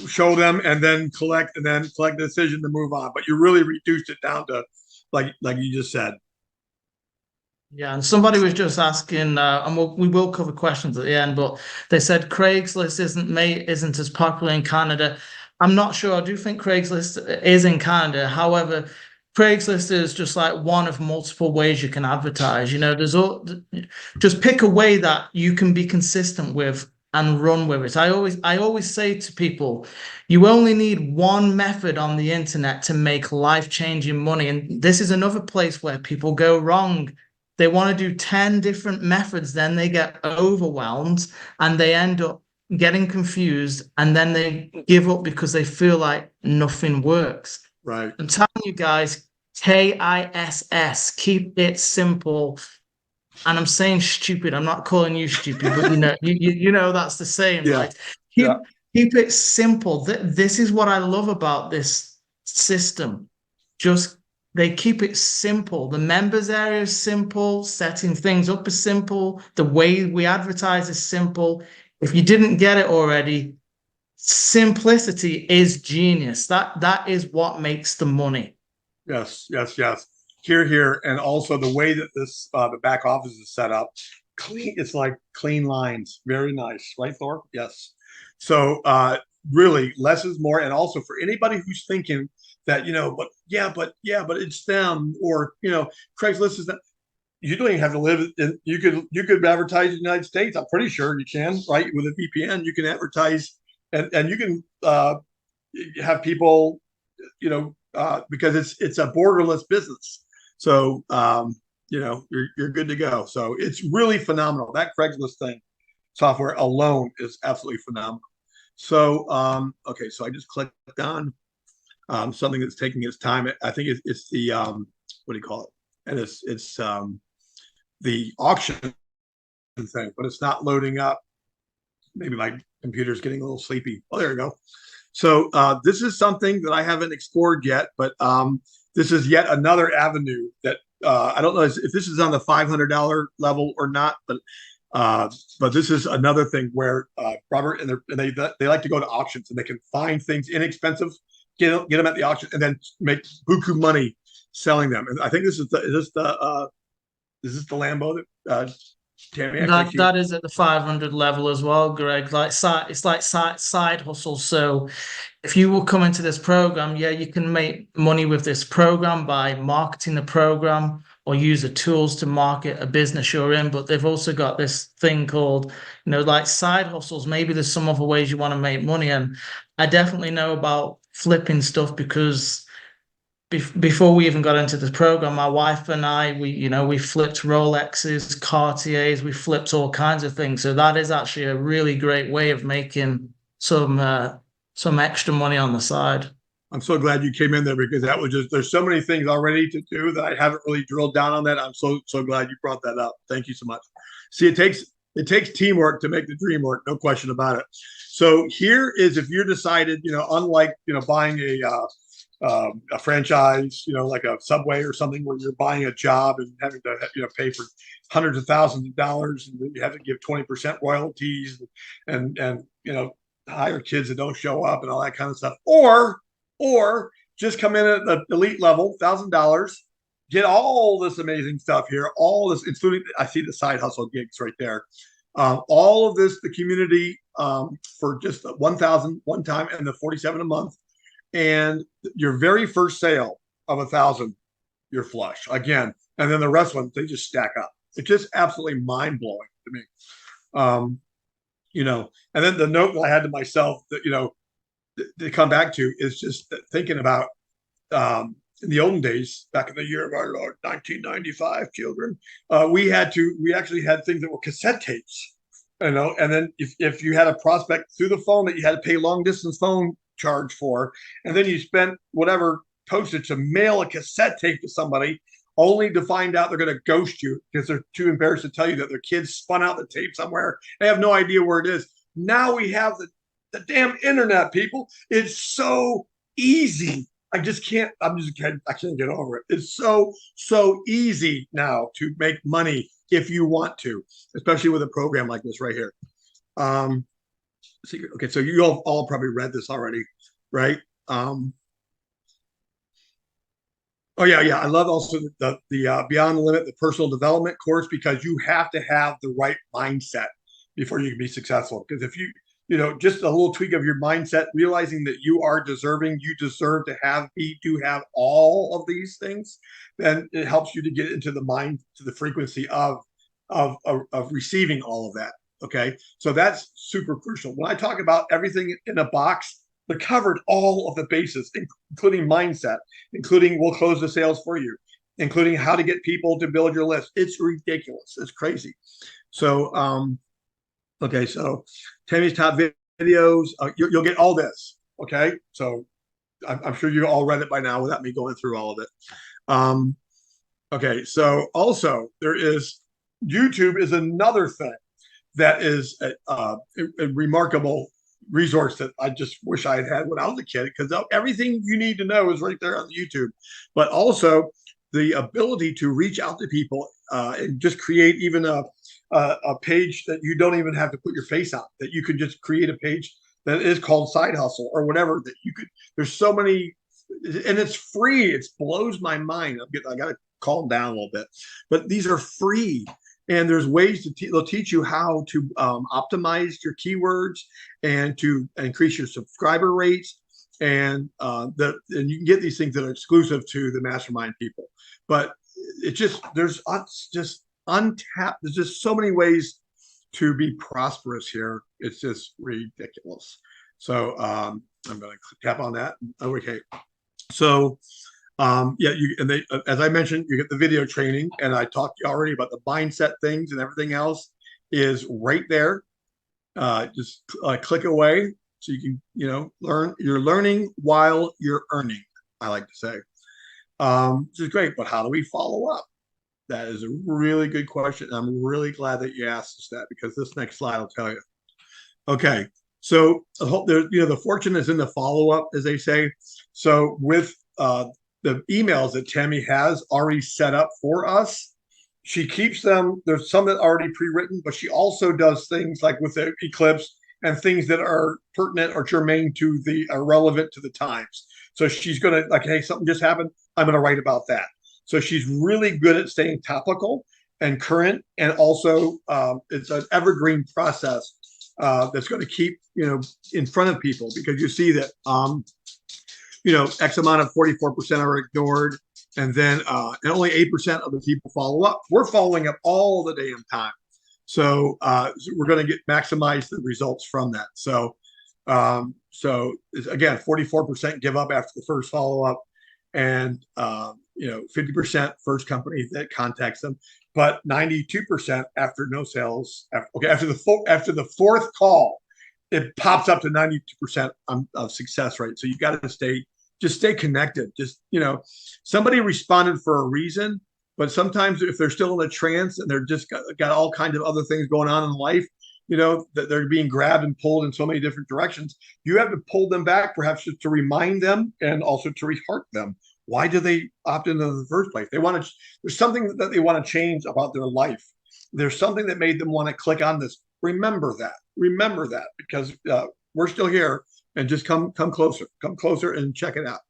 show them, and then collect the decision to move on. But you really reduced it down to like you just said. Yeah, and somebody was just asking, and we will cover questions at the end, but they said Craigslist isn't as popular in Canada. I'm not sure. I do think Craigslist is in Canada. However, Craigslist is just like one of multiple ways you can advertise. You know, just pick a way that you can be consistent with and run with it. I always say to people, you only need one method on the internet to make life-changing money. And this is another place where people go wrong. They want to do 10 different methods, then they get overwhelmed and they end up getting confused, and then they give up because they feel like nothing works. Right. I'm telling you guys, KISS, keep it simple. And I'm saying stupid. I'm not calling you stupid, but you know that's the saying, Yeah. right? Yeah. Keep it simple. This is what I love about this system. Just they keep it simple. The members area is simple. Setting things up is simple. The way we advertise is simple. If you didn't get it already, simplicity is genius. That is what makes the money. Yes, yes, yes. Here, and also the way that this the back office is set up, clean. It's like clean lines, very nice, right, Thor? Yes. So really, less is more, and also for anybody who's thinking that but it's them, or Craigslist is that. You don't even have to live in. You could advertise in the United States. I'm pretty sure you can, right? With a VPN, you can advertise, and you can have people, because it's a borderless business. So you're good to go. So it's really phenomenal. That Craigslist thing software alone is absolutely phenomenal. So okay, so I just clicked on something that's taking its time. I think it's the what do you call it? And it's the auction thing, but it's not loading up. Maybe my computer's getting a little sleepy. Oh, there we go. So this is something that I haven't explored yet, but this is yet another avenue that I don't know if this is on the $500 level or not, but this is another thing where Robert and they like to go to auctions, and they can find things inexpensive, get them at the auction, and then make buku money selling them. And I think this is the Lambo that Tammy actually That is at the 500 level as well, Greg. It's like side hustle. So if you will come into this program, yeah, you can make money with this program by marketing the program or use the tools to market a business you're in. But they've also got this thing called, like side hustles. Maybe there's some other ways you want to make money. And I definitely know about flipping stuff because before we even got into the program, my wife and I, we flipped Rolexes, Cartiers, we flipped all kinds of things. So that is actually a really great way of making some extra money on the side. I'm so glad you came in there, because that was there's so many things already to do that I haven't really drilled down on that. I'm so glad you brought that up. Thank you so much. See, it takes teamwork to make the dream work, no question about it. So here is, if you're decided, unlike buying a franchise, like a Subway or something, where you're buying a job and having to pay for hundreds of thousands of dollars, and then you have to give 20% royalties, and hire kids that don't show up and all that kind of stuff, or just come in at the elite level, $1,000, get all this amazing stuff here, all this, including, I see the side hustle gigs right there, all of this, the community, for just $1,000 one time, and the $47 a month. And your very first sale of 1,000, you're flush again. And then the rest of them, they just stack up. It's just absolutely mind blowing to me. And then the note I had to myself that, to come back to is just thinking about, in the olden days, back in the year of our Lord, 1995, children, we actually had things that were cassette tapes, and then if you had a prospect through the phone that you had to pay long distance phone charge for, and then you spent whatever postage to mail a cassette tape to somebody, only to find out they're going to ghost you because they're too embarrassed to tell you that their kids spun out the tape somewhere. They have no idea where it is. Now we have the damn internet, people. It's so easy. I can't get over it. It's so easy now to make money if you want to, especially with a program like this right here. Okay, so you all probably read this already, right? Oh yeah. I love also the Beyond the Limit, the personal development course, because you have to have the right mindset before you can be successful. Because if just a little tweak of your mindset, realizing that you are deserving, you deserve to do have all of these things, then it helps you to get into the mind, to the frequency of receiving all of that. Okay. So that's super crucial. When I talk about everything in a box, they covered all of the bases, including mindset, including we'll close the sales for you, including how to get people to build your list. It's ridiculous. It's crazy. So, okay. So Tammy's top videos, you'll get all this. Okay. So I'm sure you all read it by now without me going through all of it. Okay. So also YouTube is another thing that is a remarkable resource that I just wish I had when I was a kid, because everything you need to know is right there on YouTube. But also the ability to reach out to people and just create even a page that you don't even have to put your face on, that you could just create a page that is called Side Hustle or whatever, that you could, there's so many, and it's free. It blows my mind. I got to calm down a little bit, but these are free. And there's ways to they'll teach you how to optimize your keywords and to increase your subscriber rates. And and you can get these things that are exclusive to the mastermind people. But there's just untapped. There's just so many ways to be prosperous here. It's just ridiculous. So I'm going to tap on that. Okay. So as I mentioned, you get the video training, and I talked to you already about the mindset things, and everything else is right there. Just click away, so you can learn. You're learning while you're earning, I like to say. Which is great, but how do we follow up? That is a really good question. I'm really glad that you asked us that, because this next slide will tell you. Okay, so the fortune is in the follow up, as they say. So with the emails that Tammy has already set up for us, she keeps them. There's some that are already pre-written, but she also does things like with the eclipse and things that are pertinent or germane to are relevant to the times. So she's going to, like, hey, something just happened, I'm going to write about that. So she's really good at staying topical and current, and also it's an evergreen process that's going to keep in front of people, because you see that X amount of 44% are ignored, and then and only 8% of the people follow up. We're following up all the damn time. So we're going to maximize the results from that. So again, 44% give up after the first follow up, and 50% first company that contacts them, but 92% after no sales. After the fourth call, it pops up to 92% of success rate. So you got to stay connected. Somebody responded for a reason, but sometimes if they're still in a trance and they're just got all kinds of other things going on in life, that they're being grabbed and pulled in so many different directions, you have to pull them back, perhaps just to remind them and also to re-heart them. Why do they opt into the first place? There's something that they want to change about their life. There's something that made them want to click on this. Remember that, because we're still here, and just come closer and check it out.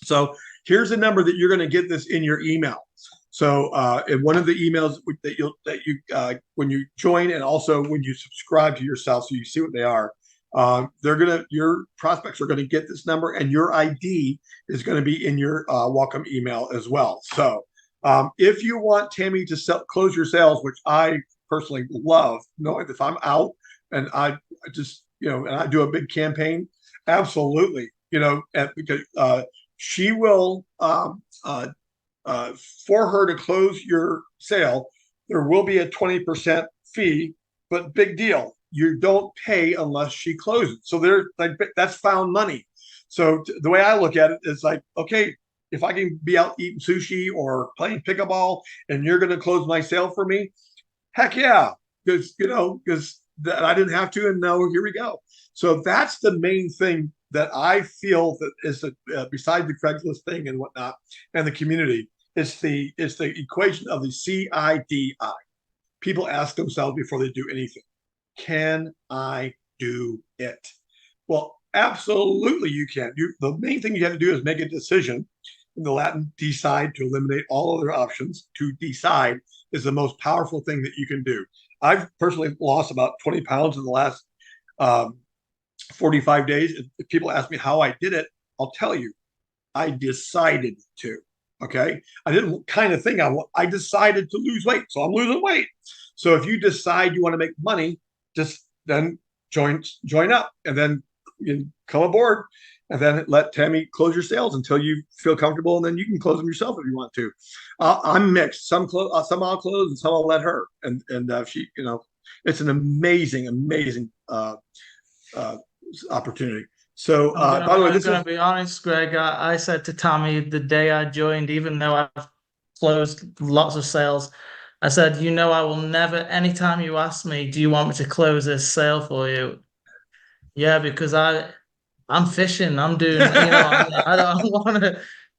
So here's the number that you're going to get this in your email. So in one of the emails that you when you join, and also when you subscribe to yourself, so you see what they are, your prospects are going to get this number, and your ID is going to be in your welcome email as well. So if you want Tammy to close your sales, which I personally love, knowing if I'm out and I just and I do a big campaign, absolutely, because she will for her to close your sale, there will be a 20% fee, but big deal, you don't pay unless she closes. So that's found money. So the way I look at it is like, okay, if I can be out eating sushi or playing pickleball and you're going to close my sale for me, heck yeah, because I didn't have to, and now here we go. So that's the main thing that I feel that is beside the Craigslist thing and whatnot, and the community, it's the equation of the CIDI. People ask themselves before they do anything, can I do it? Well, absolutely you can. The main thing you have to do is make a decision. In the Latin, decide, to eliminate all other options. To decide is the most powerful thing that you can do. I've personally lost about 20 pounds in the last 45 days. If people ask me how I did it, I'll tell you, I decided to. Okay. I didn't kind of think I decided to lose weight. So I'm losing weight. So if you decide you want to make money, just then join up and then you come aboard and then let Tammy close your sales until you feel comfortable. And then you can close them yourself if you want to. I'm mixed. Some I'll close and some I'll let her. And she, it's an amazing opportunity. So, by the way, I'm going to be honest, Greg. I said to Tammy the day I joined, even though I've closed lots of sales, I said, I will never, anytime you ask me, do you want me to close this sale for you? Yeah, because I'm fishing. I'm doing, I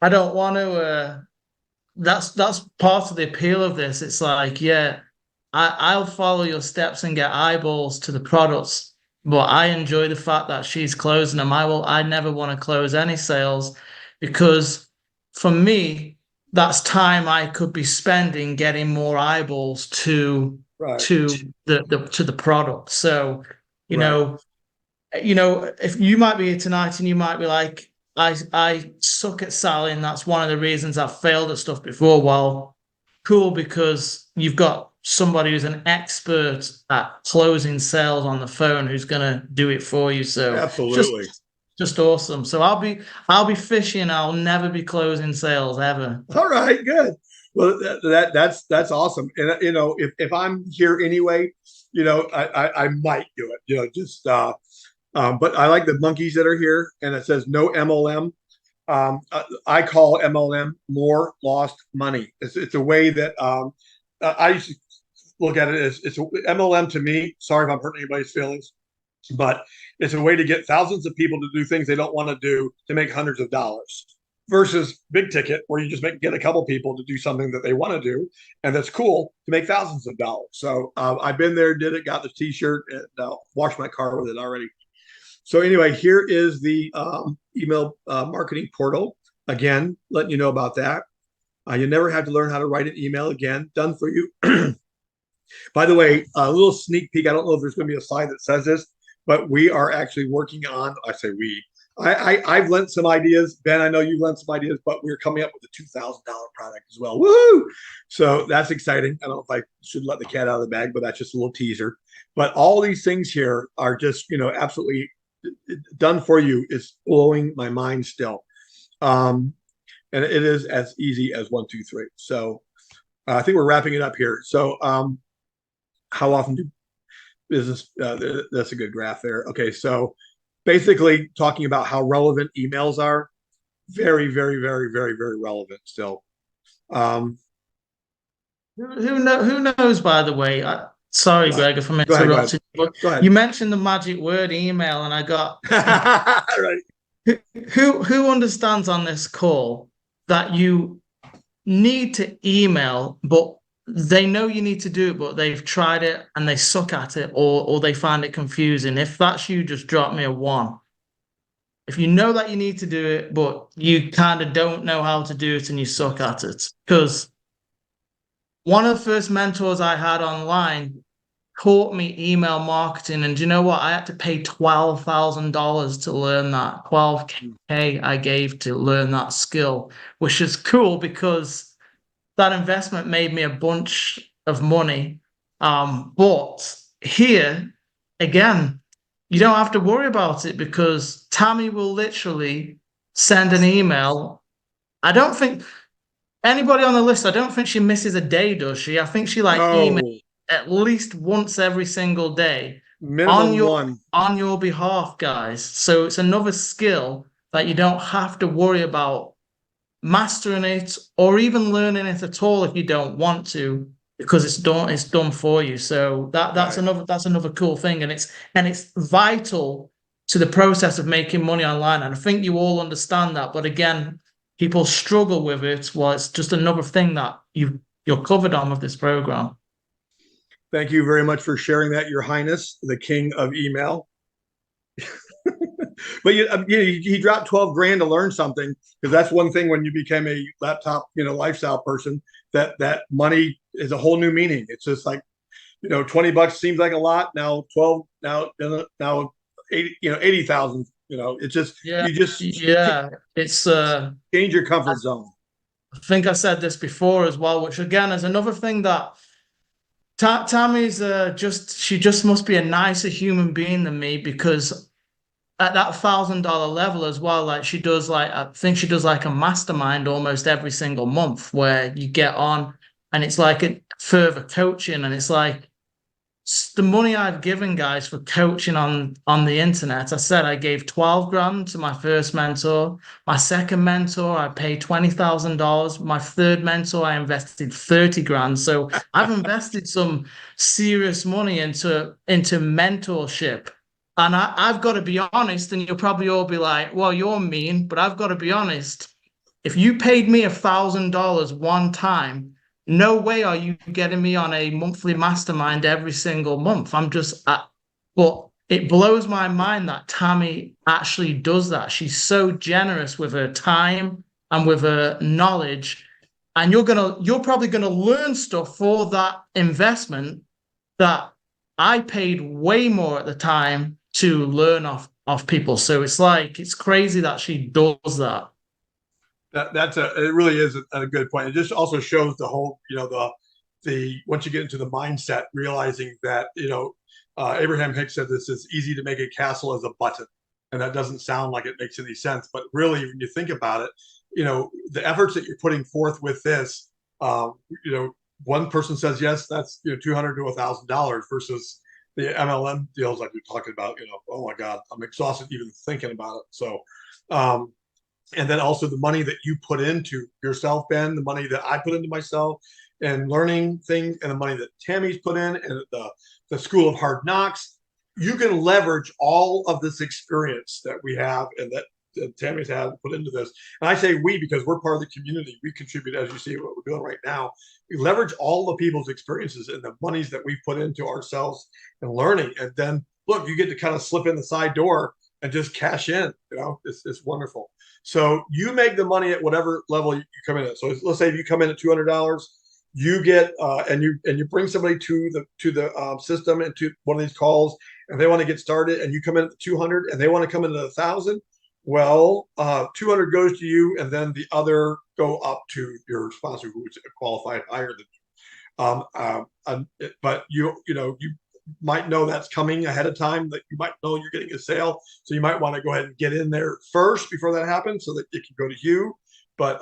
don't want to, that's part of the appeal of this. It's like, yeah, I'll follow your steps and get eyeballs to the products. But I enjoy the fact that she's closing them. I never want to close any sales because for me, that's time I could be spending getting more eyeballs to the product. So, if you might be here tonight and you might be like, I suck at selling. That's one of the reasons I've failed at stuff before. Well, cool, because you've got somebody who's an expert at closing sales on the phone who's going to do it for you. So absolutely, just awesome. So I'll be fishing. I'll never be closing sales ever. All right, good. Well, that's awesome. And if I'm here anyway, I might do it. But I like the monkeys that are here, and it says no MLM. I call MLM more lost money. It's a way that I used to look at it as MLM to me. Sorry if I'm hurting anybody's feelings, but it's a way to get thousands of people to do things they don't want to do to make hundreds of dollars versus big ticket where you just get a couple people to do something that they want to do. And that's cool to make thousands of dollars. So I've been there, did it, got the t-shirt and washed my car with it already. So anyway, here is the email marketing portal. Again, letting you know about that. You never have to learn how to write an email again. Done for you. By the way, a little sneak peek. I don't know if there's going to be a slide that says this, but we are actually working on, I say we, I've lent some ideas. Ben, I know you've lent some ideas, but we're coming up with a $2,000 product as well. Woohoo! So that's exciting. I don't know if I should let the cat out of the bag, but that's just a little teaser. But all these things here are just, absolutely done for you. It's blowing my mind still. And it is as easy as 1, 2, 3. So I think we're wrapping it up here. So how often do business, that's a good graph there. Okay. So basically talking about how relevant emails are. Very, very, very, very, very relevant still. Who knows, by the way, sorry, Greg, if I'm interrupting, but you mentioned the magic word email, and I got right. Who understands on this call that you need to email, but they know you need to do it, but they've tried it and they suck at it, or they find it confusing? If that's you, just drop me a 1. If you know that you need to do it, but you kind of don't know how to do it and you suck at it, because one of the first mentors I had online taught me email marketing, and do you know what? I had to pay $12,000 to learn that. 12K I gave to learn that skill, which is cool because that investment made me a bunch of money. But here, again, you don't have to worry about it because Tammy will literally send an email. I don't think anybody on the list, I don't think she misses a day, does she? I think she emails at least once every single day. Minimum on your behalf, guys. So it's another skill that you don't have to worry about mastering it or even learning it at all if you don't want to, because it's done for you. So that's another cool thing, and it's vital to the process of making money online. And I think you all understand that. But again, people struggle with it. Well, it's just another thing that you're covered on with this program. Thank you very much for sharing that, Your Highness, the king of email. But he dropped 12 grand to learn something, because that's one thing when you became a laptop, lifestyle person, that money is a whole new meaning. It's just like, $20 seems like a lot. Now 12, now 80, 80,000. It's just, Yeah, you just yeah. It's change your comfort zone. I think I said this before as well, which again is another thing that Tammy's she just must be a nicer human being than me, because at that $1,000 level as well, like she does, like I think she does like a mastermind almost every single month where you get on and it's like a further coaching, and it's like the money I've given guys for coaching on the internet. I said I gave 12 grand to my first mentor. My second mentor, I paid $20,000. My third mentor, I invested 30 grand. So I've invested some serious money into mentorship. And I've got to be honest, and you'll probably all be like, well, you're mean, but I've got to be honest. If you paid me $1,000 one time, no way are you getting me on a monthly mastermind every single month. But it blows my mind that Tammy actually does that. She's so generous with her time and with her knowledge. And you're probably gonna learn stuff for that investment that I paid way more at the time to learn off people. So it's crazy that she does that. It really is a good point. It just also shows the whole, the once you get into the mindset, realizing that, Abraham Hicks said this is easy to make a castle as a button. And that doesn't sound like it makes any sense. But really, when you think about it, the efforts that you're putting forth with this, one person says yes, that's $200 to $1,000 versus the MLM deals like you're talking about. Oh my God, I'm exhausted even thinking about it. So, and then also the money that you put into yourself, Ben, the money that I put into myself and learning things, and the money that Tammy's put in, and the School of Hard Knocks. You can leverage all of this experience that we have and that Tammy's had put into this. And I say we because we're part of the community. We contribute, as you see what we're doing right now. We leverage all the people's experiences and the monies that we put into ourselves and learning. And then look, you get to kind of slip in the side door and just cash in. It's wonderful. So you make the money at whatever level you come in at. So let's say if you come in at $200, you get and you bring somebody to the system and to one of these calls, and they want to get started, and you come in at 200, and they want to come in at 1,000. Well, 200 goes to you, and then the other go up to your sponsor, who is qualified higher than you. But you might know that's coming ahead of time, that you might know you're getting a sale. So you might want to go ahead and get in there first before that happens so that it can go to you. But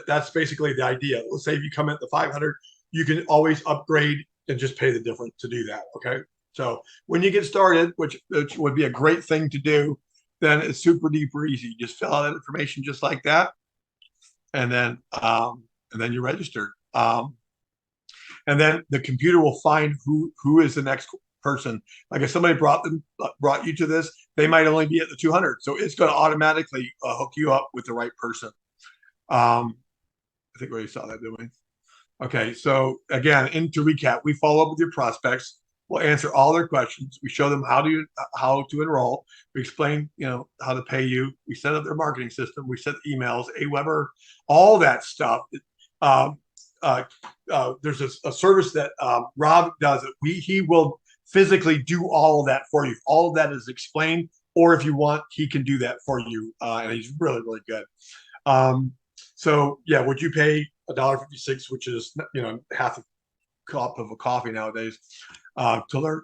that's basically the idea. Let's say if you come in at the 500, you can always upgrade and just pay the difference to do that. Okay. So when you get started, which would be a great thing to do, then it's super duper easy. You just fill out that information just like that. And then you're registered. And then the computer will find who is the next person. Like if somebody brought you to this, they might only be at the 200. So it's going to automatically hook you up with the right person. I think we already saw that, didn't we? Okay. So again, to recap, we follow up with your prospects. We'll answer all their questions. We show them how to enroll. We explain, how to pay you. We set up their marketing system. We set emails, AWeber, all that stuff. There's a service that Rob does. He will physically do all of that for you. All of that is explained, or if you want, he can do that for you, and he's really, really good. So yeah, would you pay $1.56, which is half a cup of a coffee nowadays, to learn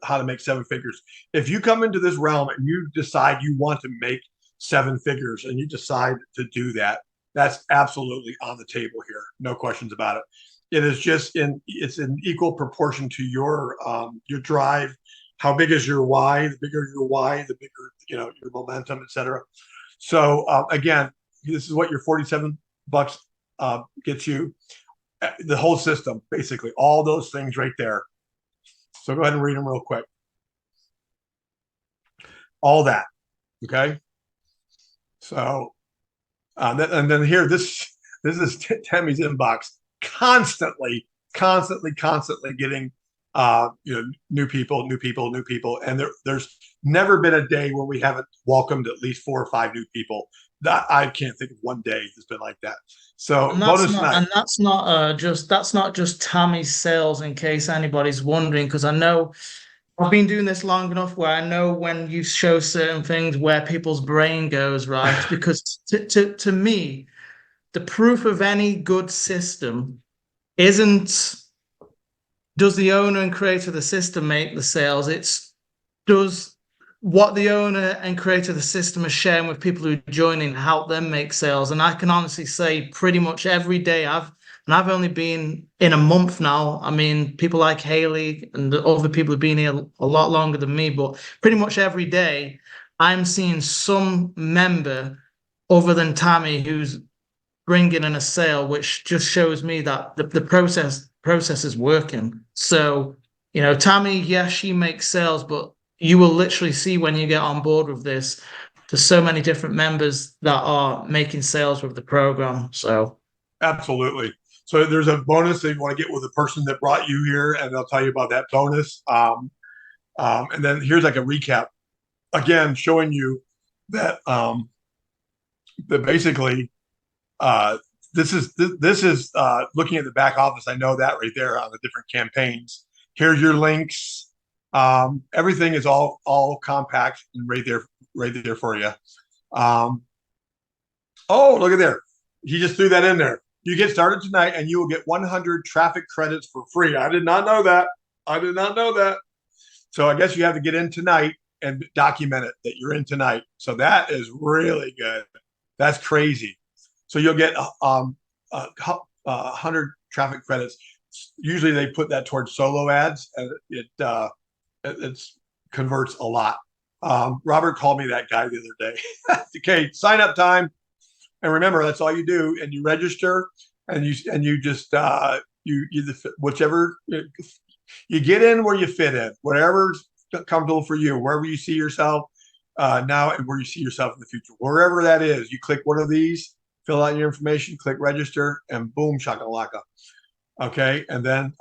how to make seven figures? If you come into this realm and you decide you want to make seven figures and you decide to do that, that's absolutely on the table here. No questions about it. It is just it's in equal proportion to your drive. How big is your why? The bigger your why, the bigger, your momentum, etc. So again, this is what your $47 gets you. The whole system, basically, all those things right there. So go ahead and read them real quick. All that, okay? So, and then here, this is Tammy's inbox, constantly getting new people, and there's never been a day where we haven't welcomed at least 4 or 5 new people. That I can't think of one day that's been like that. So that's not just Tammy's sales, in case anybody's wondering, because I know I've been doing this long enough where I know when you show certain things where people's brain goes, right? Because to me, the proof of any good system isn't does the owner and creator of the system make the sales? It's does what the owner and creator of the system are sharing with people who join in help them make sales. And I can honestly say pretty much every day I've only been in a month now. I mean, people like Haley and the other people have been here a lot longer than me, but pretty much every day I'm seeing some member other than Tammy who's bringing in a sale, which just shows me that the process is working. So, Tammy, yes, she makes sales, but you will literally see when you get on board with this, there's so many different members that are making sales with the program. So Absolutely. So there's a bonus that you want to get with the person that brought you here, and they'll tell you about that bonus. And then here's like a recap, again, showing you that that basically this is looking at the back office. I know that right there on the different campaigns. Here's your links. Everything is all compact and right there for you. Oh, look at there. He just threw that in there. You get started tonight and you will get 100 traffic credits for free. I did not know that. So I guess you have to get in tonight and document it that you're in tonight. So that is really good. That's crazy. So you'll get 100 traffic credits. Usually they put that towards solo ads, and it converts a lot. Robert called me that guy the other day. Okay, sign up time. And remember, that's all you do, and you register, and you just whichever you get in where you fit in, whatever's comfortable for you, wherever you see yourself now, and where you see yourself in the future, wherever that is. You click one of these, fill out your information, click register, and boom, shakalaka. Okay, and then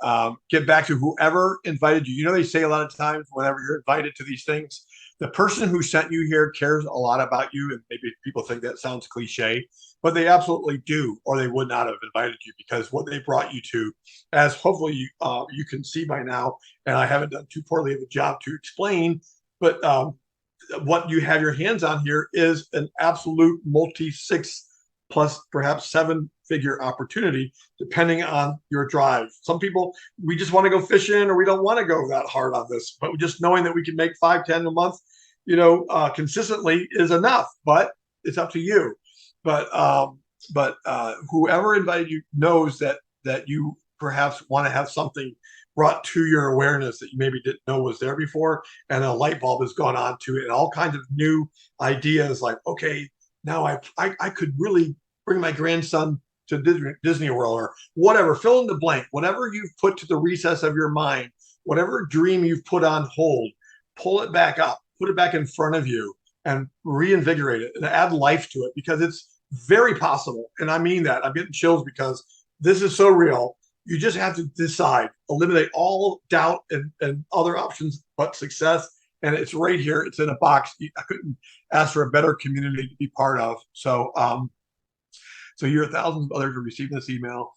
get back to whoever invited you. They say a lot of times whenever you're invited to these things, the person who sent you here cares a lot about you, and maybe people think that sounds cliche, but they absolutely do, or they would not have invited you, because what they brought you to, as hopefully you can see by now, and I haven't done too poorly of a job to explain, but what you have your hands on here is an absolute multi-6 plus perhaps 7-figure opportunity, depending on your drive. Some people, we just want to go fishing, or we don't want to go that hard on this, but just knowing that we can make 5, 10 a month, consistently is enough, but it's up to you. But whoever invited you knows that you perhaps want to have something brought to your awareness that you maybe didn't know was there before, and a light bulb has gone on to it, and all kinds of new ideas like, okay, now I could really bring my grandson to Disney World, or whatever, fill in the blank, whatever you've put to the recess of your mind, whatever dream you've put on hold, pull it back up, put it back in front of you, and reinvigorate it and add life to it, because it's very possible. And I mean that. I'm getting chills because this is so real. You just have to decide, eliminate all doubt and other options but success. And it's right here. It's in a box. I couldn't ask for a better community to be part of. So, so you're thousands of others are receiving this email.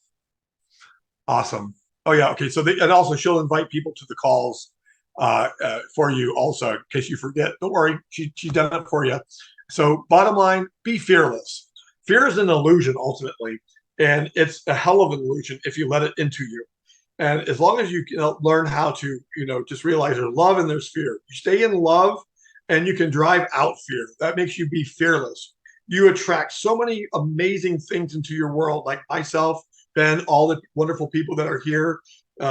Awesome. Oh yeah. Okay. So and also she'll invite people to the calls for you also, in case you forget. Don't worry. She's done it for you. So bottom line, be fearless. Fear is an illusion ultimately. And it's a hell of an illusion if you let it into you. And as long as you learn how to, just realize there's love and there's fear. You stay in love and you can drive out fear. That makes you be fearless. You attract so many amazing things into your world, like myself, Ben, all the wonderful people that are here,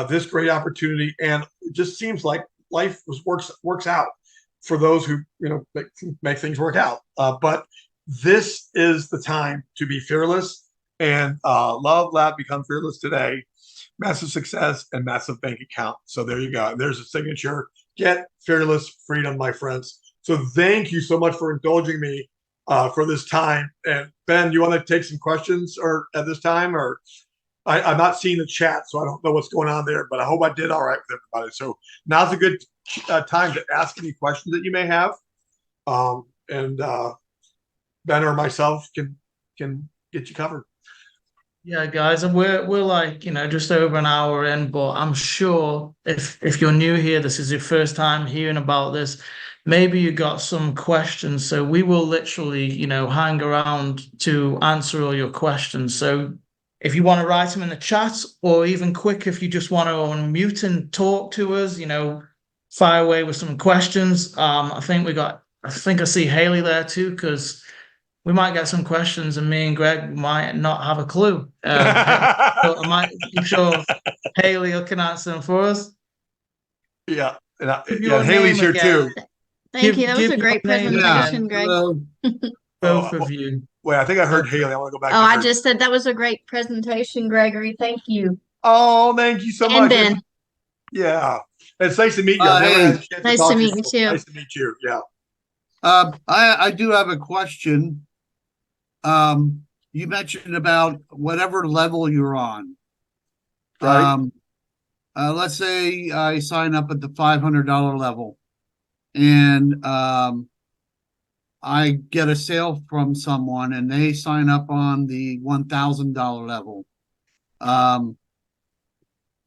this great opportunity. And it just seems like life works out for those who, make things work out. But this is the time to be fearless. And love, laugh, become fearless today. Massive success and massive bank account. So there you go. There's a signature. Get fearless freedom, my friends. So thank you so much for indulging me for this time. And Ben, you want to take some questions or at this time? Or I'm not seeing the chat, so I don't know what's going on there. But I hope I did all right with everybody. So now's a good time to ask any questions that you may have. And Ben or myself can get you covered. Yeah, guys, and we're like, just over an hour in, but I'm sure if you're new here, this is your first time hearing about this, maybe you got some questions. So we will literally, hang around to answer all your questions. So if you want to write them in the chat, or even quick, if you just want to unmute and talk to us, fire away with some questions. I think I see Haley there too, because we might get some questions, and me and Greg might not have a clue. I'm sure Haley can answer them for us. Yeah, Give yeah, your Haley's name here again. too. Thank you. That was Give a your great name presentation, again. Greg. Hello. Both of you. Wait, I think I heard Haley. I want to go back Oh, to I her. just said that was a great presentation, Gregory. Thank you. Oh, thank you so And much. Ben. Yeah, it's nice to meet you. I've never Hey. had a chance Nice talk to meet you before. too. Nice to meet you. Yeah. I do have a question. You mentioned about whatever level you're on. Right. Let's say I sign up at the $500 level, and I get a sale from someone, and they sign up on the $1,000 level.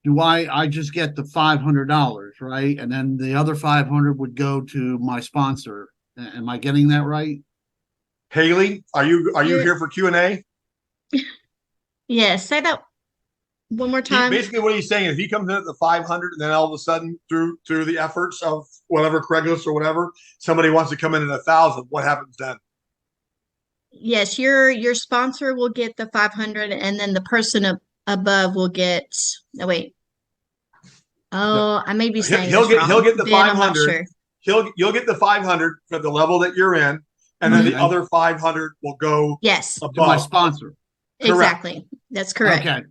Do I just get the $500, right? And then the other 500 would go to my sponsor. Am I getting that right? Haley, are you You're- here for Q&A? Yes, say that one more time. Basically, what he's saying is he comes in at the 500, and then all of a sudden, through the efforts of whatever Craigslist or whatever, somebody wants to come in at 1,000. What happens then? Yes, your sponsor will get the 500, and then the person above will get. No, wait. Oh, I may be saying He'll this wrong. get the Ben, I'm not 500. sure. You'll get the 500 for the level that you're in, and then the Okay. other 500 will go Yes, To my above. sponsor. Correct. exactly. That's correct. Okay.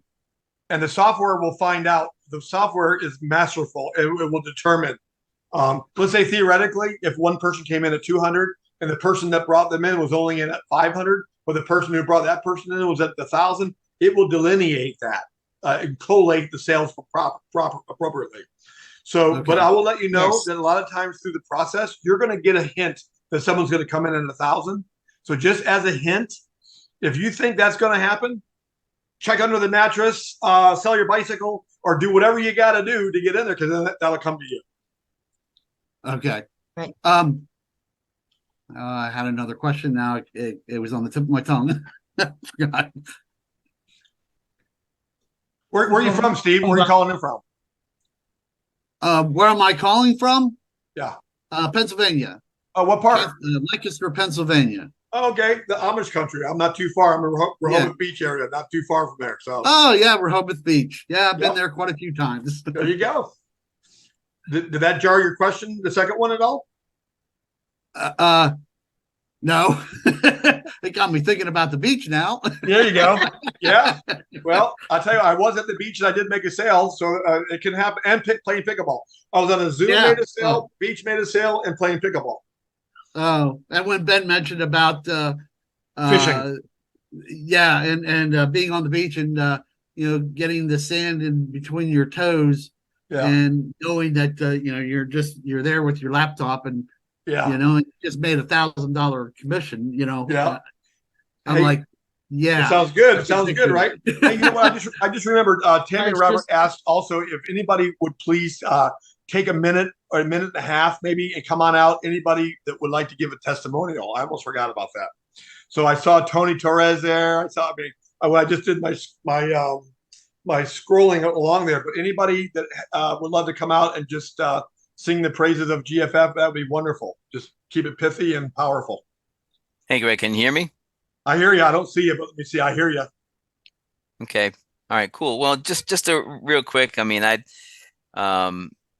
And the software will find out. The software is masterful. It will determine. Let's say theoretically, if one person came in at 200 and the person that brought them in was only in at 500, or the person who brought that person in was at the 1,000, it will delineate that and collate the sales appropriately. So, Okay. but I will let you know Yes. that a lot of times through the process, you're going to get a hint that someone's going to come in at 1,000. So just as a hint, if you think that's going to happen, check under the mattress, sell your bicycle, or do whatever you got to do to get in there, because then that'll come to you. Okay. Right. I had another question. Now it was on the tip of my tongue. Forgot. Where are you from, Steve? Where are you calling in from? Where am I calling from? Yeah. Pennsylvania. Oh, what part? Lancaster, Pennsylvania. Oh, okay, the Amish country. I'm not too far. I'm in Rehoboth Yeah. Beach area, not too far from there. So Oh yeah, Rehoboth Beach. Yeah, I've been Yep. there quite a few times. there you go. Did that jar your question, the second one, at all? No. It got me thinking about the beach now. There you go. Yeah. Well, I'll tell you, I was at the beach and I did make a sale, so it can happen. And playing pickleball. I was on a Zoom, Yeah. made a sale, beach made a sale, and playing pickleball. Oh, and when Ben mentioned about Fishing. yeah, and being on the beach and getting the sand in between your toes, Yeah. and knowing that you're there with your laptop, and Yeah. you just made $1,000 commission. Yeah. I'm Hey, like, yeah, It sounds good. I It sounds can good, picture right? Hey, you know what? I just remembered Tammy and Robert asked also if anybody would please take a minute or a minute and a half maybe and come on out. Anybody that would like to give a testimonial. I almost forgot about that. So I saw Tony Torres there. I just did my scrolling along there. But anybody that would love to come out and just sing the praises of GFF, that would be wonderful. Just keep it pithy and powerful. Hey, Greg, can you hear me? I hear you. I don't see you, but let me see. I hear you. Okay. All right, cool. Well, just a real quick. I mean,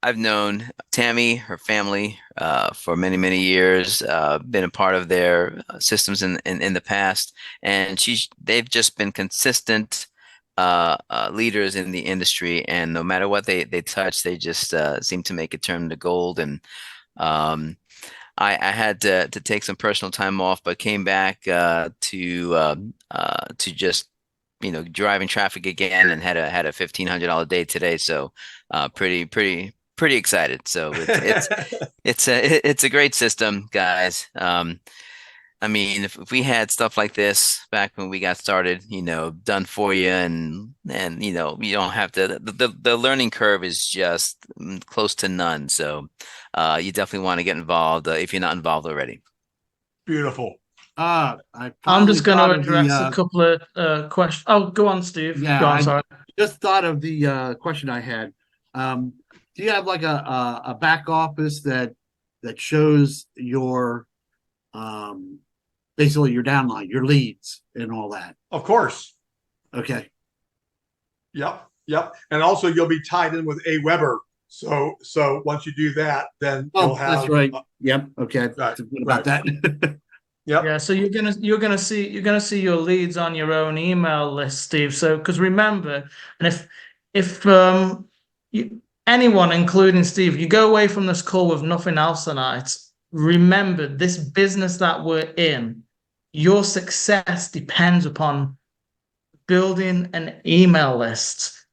I've known Tammy, her family, for many, many years, been a part of their systems in the past, and they've just been consistent leaders in the industry, and no matter what they touch, they just seem to make it turn to gold. And I had to take some personal time off, but came back to just driving traffic again, and had a $1,500 day today. So pretty excited. So it's a great system, guys. I mean, if we had stuff like this back when we got started, done for you, and you don't have to. The learning curve is just close to none. So, you definitely want to get involved if you're not involved already. Beautiful. I I'm just going thought to of address a couple of questions. Oh, go on, Steve. Yeah, Go on, sorry. just thought of the question I had. Do you have like a back office that shows your basically your downline, your leads, and all that? Of course. Okay. Yep. And also you'll be tied in with Weber. So once you do that, then you'll have. That's right. Yep. Okay. Right, Good about that. Yep. Yeah, so you're gonna see your leads on your own email list, Steve. So because remember, and if anyone, including Steve, you go away from this call with nothing else tonight, remember this business that we're in, your success depends upon building an email list.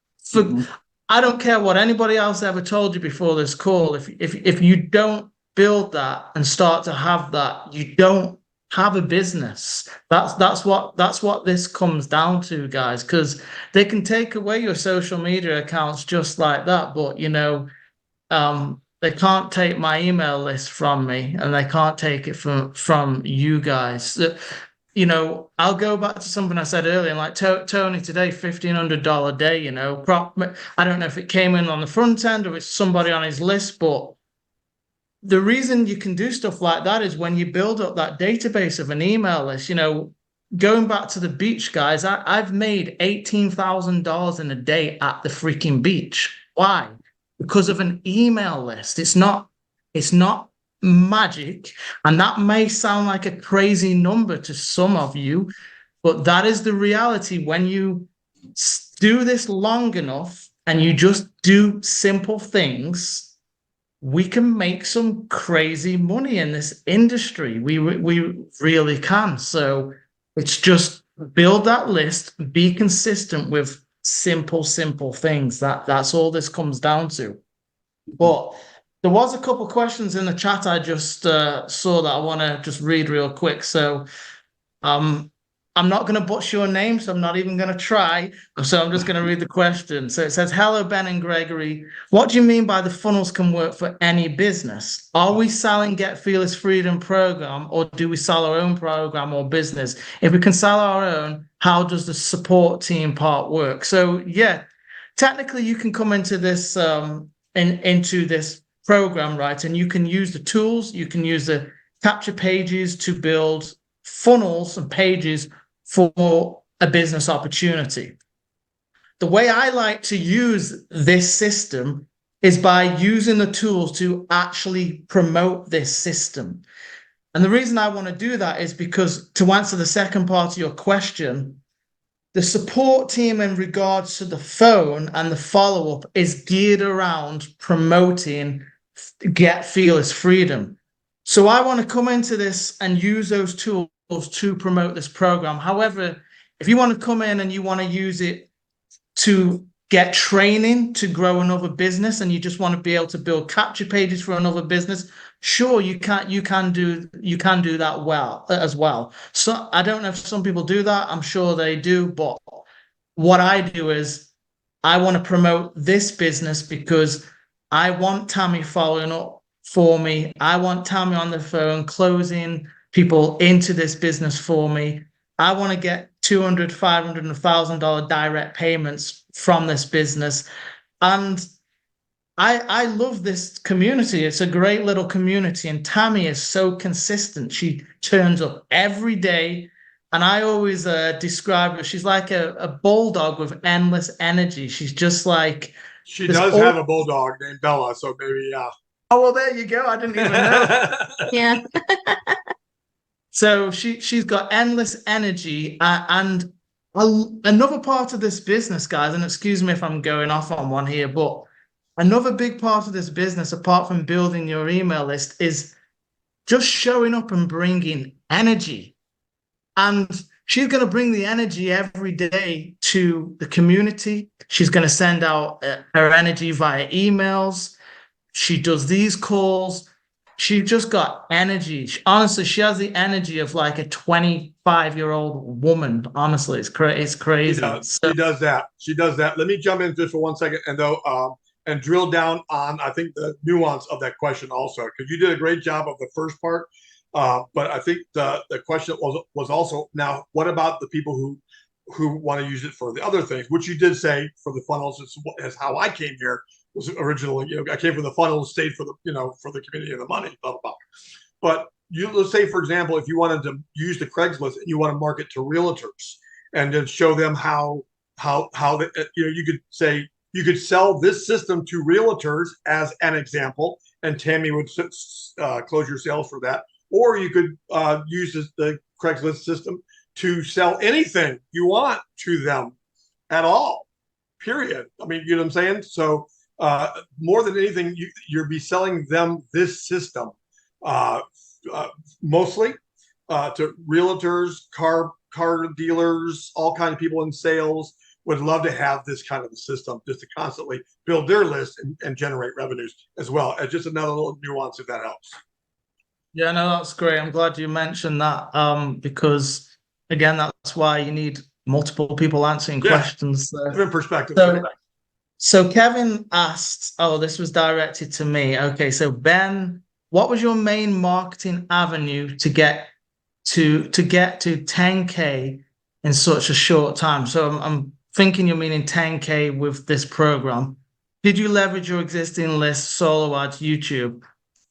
I don't care what anybody else ever told you before this call. If you don't build that and start to have that, you don't have a business. That's what this comes down to, guys, because they can take away your social media accounts just like that, but they can't take my email list from me, and they can't take it from you guys. I'll go back to something I said earlier, like Tony today, $1,500 day, I don't know if it came in on the front end or it's somebody on his list, but the reason you can do stuff like that is when you build up that database of an email list. Going back to the beach, guys, I've made $18,000 in a day at the freaking beach. Why? Because of an email list. It's not magic, and that may sound like a crazy number to some of you, but that is the reality. When you do this long enough and you just do simple things, we can make some crazy money in this industry. We really can. So it's just build that list, be consistent with simple things. That's all this comes down to. But there was a couple questions in the chat I just saw that I want to just read real quick. So I'm not going to butcher your name, so I'm not even going to try. So I'm just going to read the question. So it says, hello, Ben and Gregory. What do you mean by the funnels can work for any business? Are we selling Get Fearless Freedom program, or do we sell our own program or business? If we can sell our own, how does the support team part work? So yeah, technically you can come into this into this program, right? And you can use the tools, you can use the capture pages to build funnels and pages for a business opportunity. The way I like to use this system is by using the tools to actually promote this system. And the reason I want to do that is because, to answer the second part of your question, the support team in regards to the phone and the follow-up is geared around promoting Get Fearless Freedom. So I want to come into this and use those tools to promote this program. However, if you want to come in and you want to use it to get training to grow another business, and you just want to be able to build capture pages for another business, sure, you can do that well as well. So I don't know if some people do that. I'm sure they do, but what I do is I want to promote this business because I want Tammy following up for me. I want Tammy on the phone closing people into this business for me. I want to get $200, $500, and $1,000 direct payments from this business. And I love this community. It's a great little community. And Tammy is so consistent. She turns up every day. And I always describe her, she's like a bulldog with endless energy. She's just like... She does have a bulldog named Bella, so maybe, yeah. Oh, well, there you go. I didn't even know. Yeah. So she's got endless energy. And another part of this business, guys, and excuse me if I'm going off on one here, but another big part of this business, apart from building your email list, is just showing up and bringing energy. And she's going to bring the energy every day to the community. She's going to send out her energy via emails. She does these calls. she just got energy. Honestly, she has the energy of like a 25-year-old woman. Honestly, it's crazy. She does that. She does that. Let me jump in just for 1 second and drill down on, I think, the nuance of that question also, because you did a great job of the first part. But I think the question was also, now, what about the people who want to use it for the other things, which you did say for the funnels is how I came here. Was originally, I came from the funnels, stayed for for the community and the money, blah, blah, blah. But let's say, for example, if you wanted to use the Craigslist and you want to market to realtors and then show them how you could say, you could sell this system to realtors as an example, and Tammy would close your sales for that. Or you could use the Craigslist system to sell anything you want to them at all, period. I mean, you know what I'm saying? So more than anything, you'll be selling them this system, mostly to realtors, car dealers, all kinds of people in sales would love to have this kind of a system just to constantly build their list and generate revenues as well. As just another little nuance, if that helps. Yeah, no, that's great. I'm glad you mentioned that because, again, that's why you need multiple people answering questions. Different perspective. So Kevin asked, oh, this was directed to me. Okay, so Ben, what was your main marketing avenue to get to 10K in such a short time? So I'm thinking you're meaning 10K with this program. Did you leverage your existing list, solo ads, YouTube?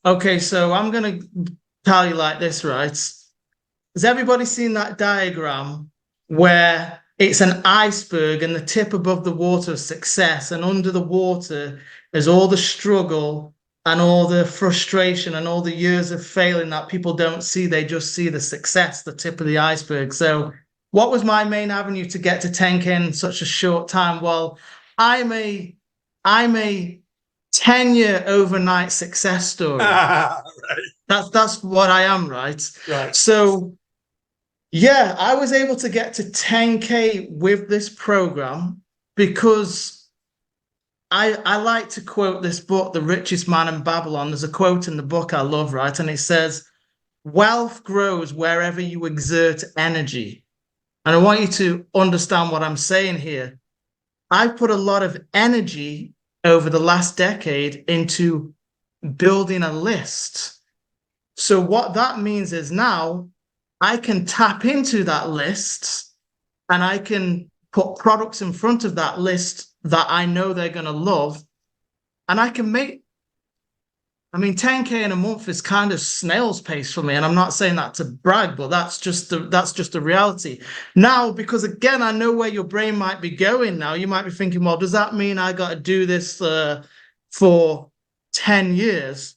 Okay, so I'm going to tell you like this, right? Has everybody seen that diagram where it's an iceberg and the tip above the water is success, and under the water is all the struggle and all the frustration and all the years of failing that people don't see? They just see the success, the tip of the iceberg. So what was my main avenue to get to 10K in such a short time? Well, I'm a 10-year overnight success story. Right. That's what I am, right? Right. So yeah, I was able to get to 10K with this program because I like to quote this book, The Richest Man in Babylon. There's a quote in the book I love, right? And it says, wealth grows wherever you exert energy. And I want you to understand what I'm saying here. I put a lot of energy over the last decade into building a list. So what that means is now I can tap into that list and I can put products in front of that list that I know they're going to love. And I can make, 10K in a month is kind of snail's pace for me. And I'm not saying that to brag, but that's just the reality. Now, because again, I know where your brain might be going now. You might be thinking, well, does that mean I got to do this for 10 years?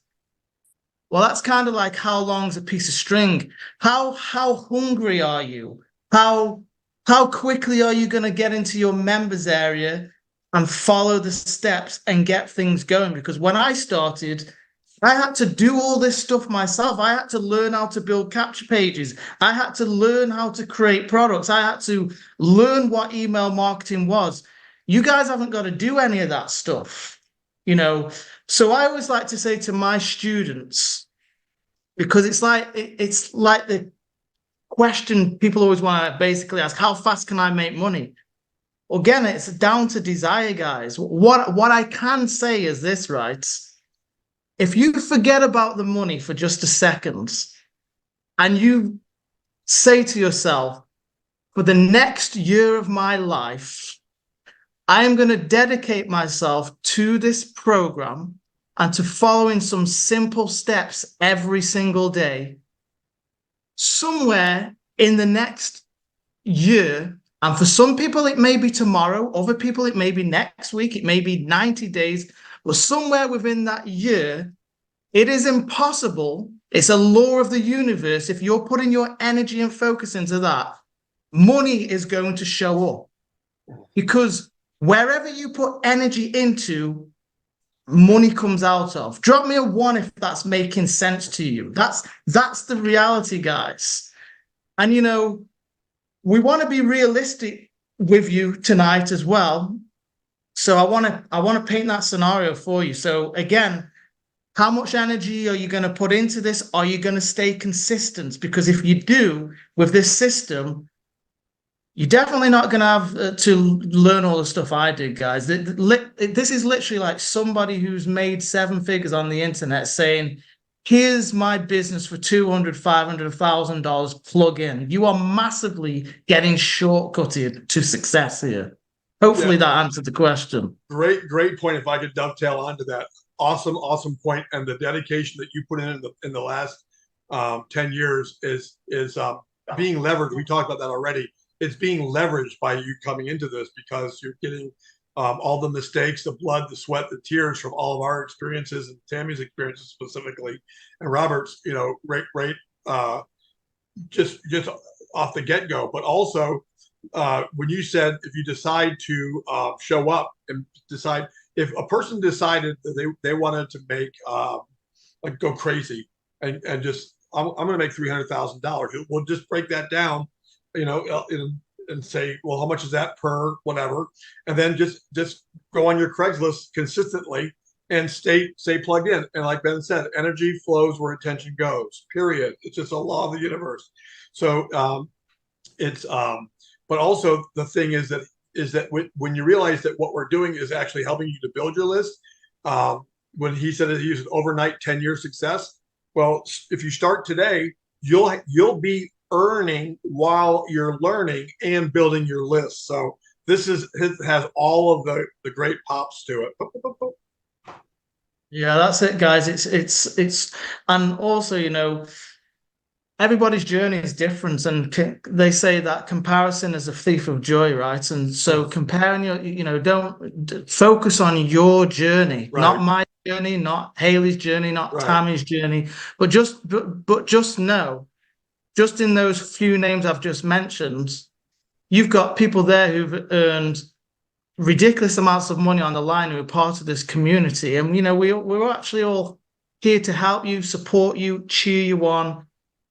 Well, that's kind of like how long's a piece of string? How hungry are you? How quickly are you going to get into your members area and follow the steps and get things going? Because when I started, I had to do all this stuff myself. I had to learn how to build capture pages. I had to learn how to create products. I had to learn what email marketing was. You guys haven't got to do any of that stuff, So I always like to say to my students, because it's like the question people always want to basically ask, how fast can I make money? Again, it's down to desire, guys. What I can say is this, right? If you forget about the money for just a second and you say to yourself, for the next year of my life, I am going to dedicate myself to this program and to following some simple steps every single day. Somewhere in the next year, and for some people it may be tomorrow, other people it may be next week, it may be 90 days, but somewhere within that year, it is impossible. It's a law of the universe. If you're putting your energy and focus into that, money is going to show up. Because wherever you put energy into, money comes out of. Drop me a 1 if that's making sense to you. That's the reality, guys. And we want to be realistic with you tonight as well. So I want to paint that scenario for you. So again, how much energy are you going to put into this? Are you going to stay consistent? Because if you do with this system, you're definitely not going to have to learn all the stuff I did, guys. This is literally like somebody who's made 7 figures on the internet saying, here's my business for $200, $500, $1,000, plug in. You are massively getting shortcutted to success here. Hopefully that answered the question. Great point. If I could dovetail onto that. Awesome point. And the dedication that you put in the last 10 years is being leveraged. We talked about that already. It's being leveraged by you coming into this because you're getting all the mistakes, the blood, the sweat, the tears from all of our experiences and Tammy's experiences specifically, and Robert's, right, just off the get-go. But also, when you said if you decide to show up and decide, if a person decided that they wanted to make like go crazy and just I'm going to make $300,000, we'll just break that down, and say, well, how much is that per whatever, and then just go on your Craigslist consistently and stay plugged in. And like Ben said, energy flows where attention goes. Period. It's just a law of the universe. So but also the thing is that when you realize that what we're doing is actually helping you to build your list. When he said that he used an overnight 10-year success, well, if you start today, you'll be earning while you're learning and building your list. So this has all of the great pops to it. Yeah, that's it, guys. It's and also, everybody's journey is different, and they say that comparison is a thief of joy, right? And so comparing don't focus on your journey, right. Not my journey, not Haley's journey, not right. Tammy's journey, but just know, just in those few names I've just mentioned, you've got people there who've earned ridiculous amounts of money on the line who are part of this community. And, we're actually all here to help you, support you, cheer you on.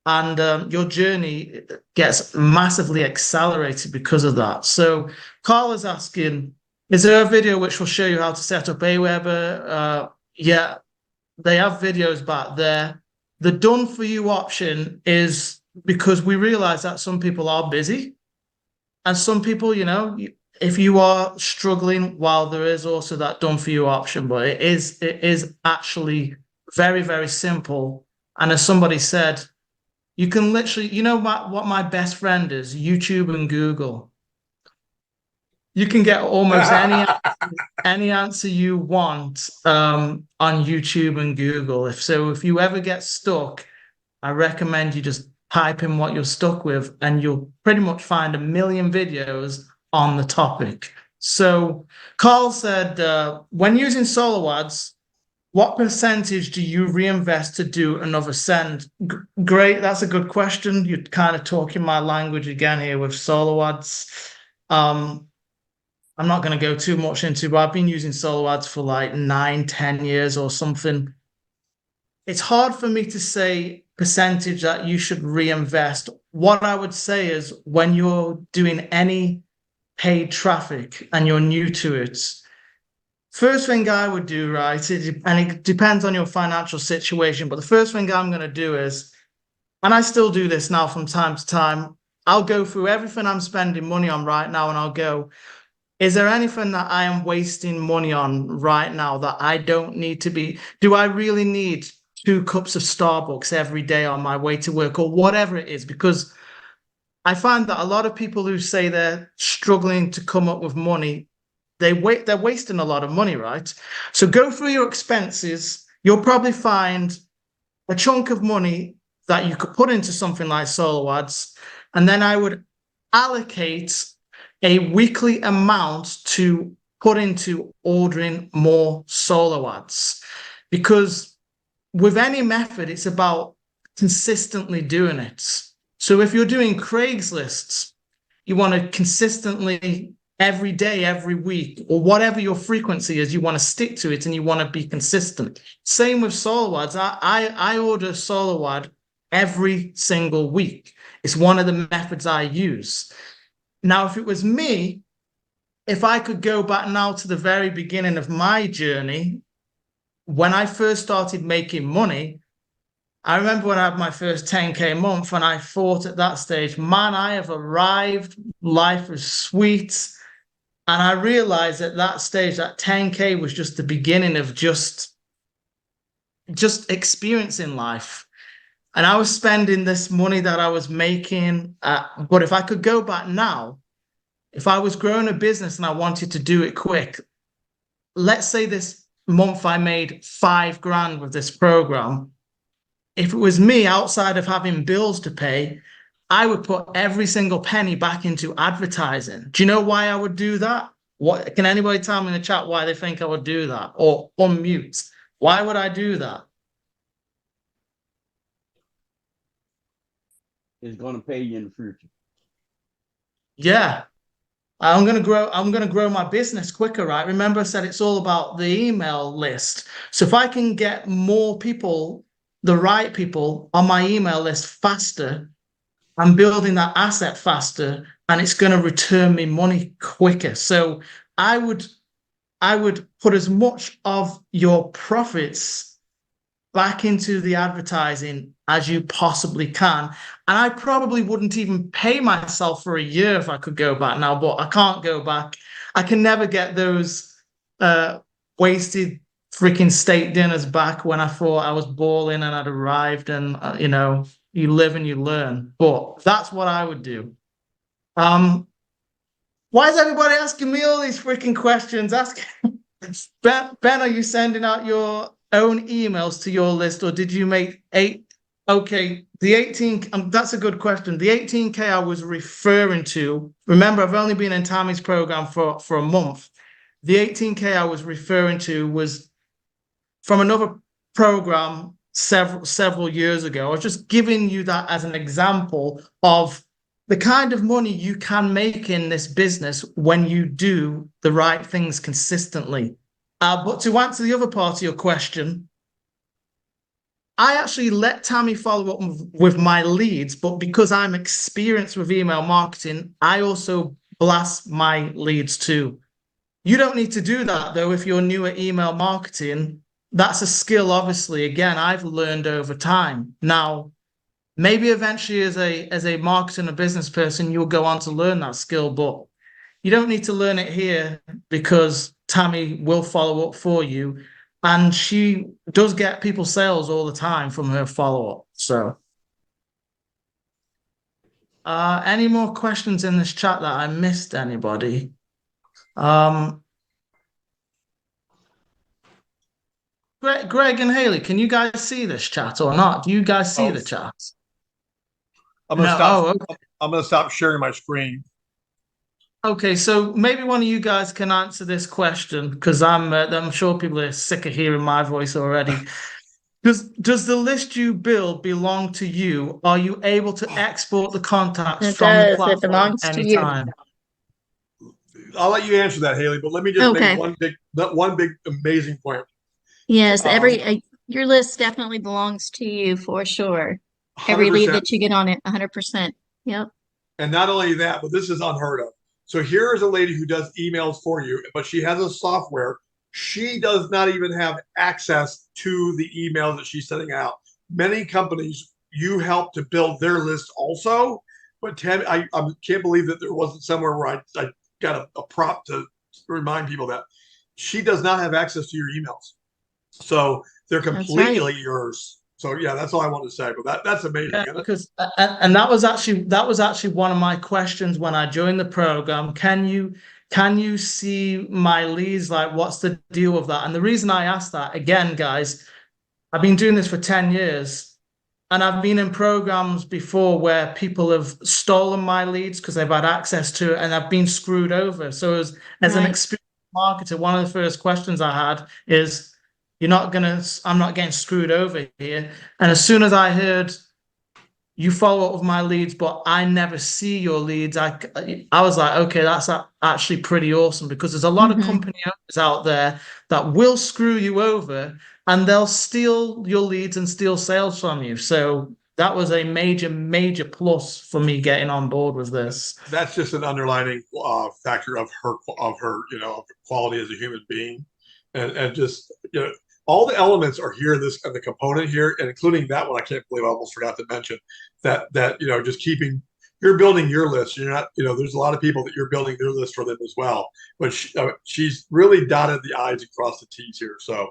And your journey gets massively accelerated because of that. So Carl is asking, is there a video which will show you how to set up Aweber? Yeah, they have videos back there. The done for you option is because we realize that some people are busy, and some people, if you are struggling, while there is also that done for you option, but it is actually very, very simple. And as somebody said, you can literally, what my best friend is? YouTube and Google. You can get almost any answer you want on YouTube and Google. If you ever get stuck, I recommend you just type in what you're stuck with, and you'll pretty much find 1 million videos on the topic. So Carl said, when using solo ads, what percentage do you reinvest to do another send? Great, that's a good question. You're kind of talking my language again here with solo ads. I'm not going to go too much into, but I've been using solo ads for like 9-10 years or something. It's hard for me to say percentage that you should reinvest. What I would say is, when you're doing any paid traffic and you're new to it, first thing I would do, right, and it depends on your financial situation, but the first thing I'm going to do is, and I still do this now from time to time, I'll go through everything I'm spending money on right now, and I'll go, is there anything that I am wasting money on right now that I don't need to be? Do I really need 2 cups of Starbucks every day on my way to work, or whatever it is? Because I find that a lot of people who say they're struggling to come up with money, they're wasting a lot of money, right? So go through your expenses. You'll probably find a chunk of money that you could put into something like solo ads, and then I would allocate a weekly amount to put into ordering more solo ads. Because with any method, it's about consistently doing it. So if you're doing Craigslist, you want to consistently, every day, every week, or whatever your frequency is, you want to stick to it and you want to be consistent. Same with solo ads. I order solo ad every single week. It's one of the methods I use. Now, if it was me, if I could go back now to the very beginning of my journey, when I first started making money, I remember when I had my first 10K month and I thought at that stage, man, I have arrived. Life is sweet. And I realized at that stage that 10K was just the beginning of just experiencing life. And I was spending this money that I was making. But if I could go back now, if I was growing a business and I wanted to do it quick, let's say this month I made $5,000 with this program. If it was me outside of having bills to pay, I would put every single penny back into advertising. Do you know why I would do that? What can anybody tell me in the chat why they think I would do that? Or unmute. Why would I do that? It's going to pay you in the future. Yeah. I'm gonna grow my business quicker, right? Remember I said it's all about the email list. So if I can get more people, the right people on my email list faster, I'm building that asset faster and it's going to return me money quicker. So I would put as much of your profits back into the advertising as you possibly can. And I probably wouldn't even pay myself for a year if I could go back now, but I can't go back. I can never get those wasted freaking steak dinners back when I thought I was balling and I'd arrived and, you live and you learn. But that's what I would do. Why is everybody asking me all these freaking questions? Ben, are you sending out your own emails to your list, or did you make 8? Okay, the 18, that's a good question. The 18K I was referring to, remember, I've only been in Tammy's program for a month. The 18K I was referring to was from another program several years ago. I was just giving you that as an example of the kind of money you can make in this business when you do the right things consistently. But to answer the other part of your question, I actually let Tammy follow up with my leads, but because I'm experienced with email marketing, I also blast my leads too. You don't need to do that though if you're new at email marketing. That's a skill, obviously, again, I've learned over time. Now, maybe eventually as a marketing or business person, you'll go on to learn that skill, but you don't need to learn it here because Tammy will follow up for you. And she does get people sales all the time from her follow-up. So any more questions in this chat that I missed, anybody? Greg and Haley, can you guys see this chat or not? Do you guys see the chat? I'm gonna stop sharing my screen. Okay, so maybe one of you guys can answer this question because I'm sure people are sick of hearing my voice already. Does the list you build belong to you? Are you able to export the contacts from the platform It belongs to you. anytime? I'll let you answer that, Haley, but let me just make one big amazing point. Yes, your list definitely belongs to you for sure. 100%. Every lead that you get on it, 100%. Yep. And not only that, but this is unheard of. So here is a lady who does emails for you, but she has a software. She does not even have access to the emails that she's sending out. Many companies, you help to build their list also, but Tammy, I can't believe that there wasn't somewhere where I got a prop to remind people that she does not have access to your emails. So they're completely yours. So yeah, that's all I want to say. But that's amazing. Yeah, because and that was actually one of my questions when I joined the program. Can you see my leads? Like, what's the deal with that? And the reason I asked that, again, guys, I've been doing this for 10 years, and I've been in programs before where people have stolen my leads because they've had access to it, and I've been screwed over. So as an experienced marketer, one of the first questions I had is, I'm not getting screwed over here. And as soon as I heard you follow up with my leads, but I never see your leads, I was like, okay, that's actually pretty awesome, because there's a lot of company owners out there that will screw you over and they'll steal your leads and steal sales from you. So that was a major, major plus for me getting on board with this. That's just an underlining factor of her quality as a human being, and just all the elements are here in the component here, and including that one. I can't believe I almost forgot to mention that just keeping, you're building your list. You're not, there's a lot of people that you're building their list for them as well. But she's really dotted the I's and crossed the T's here. So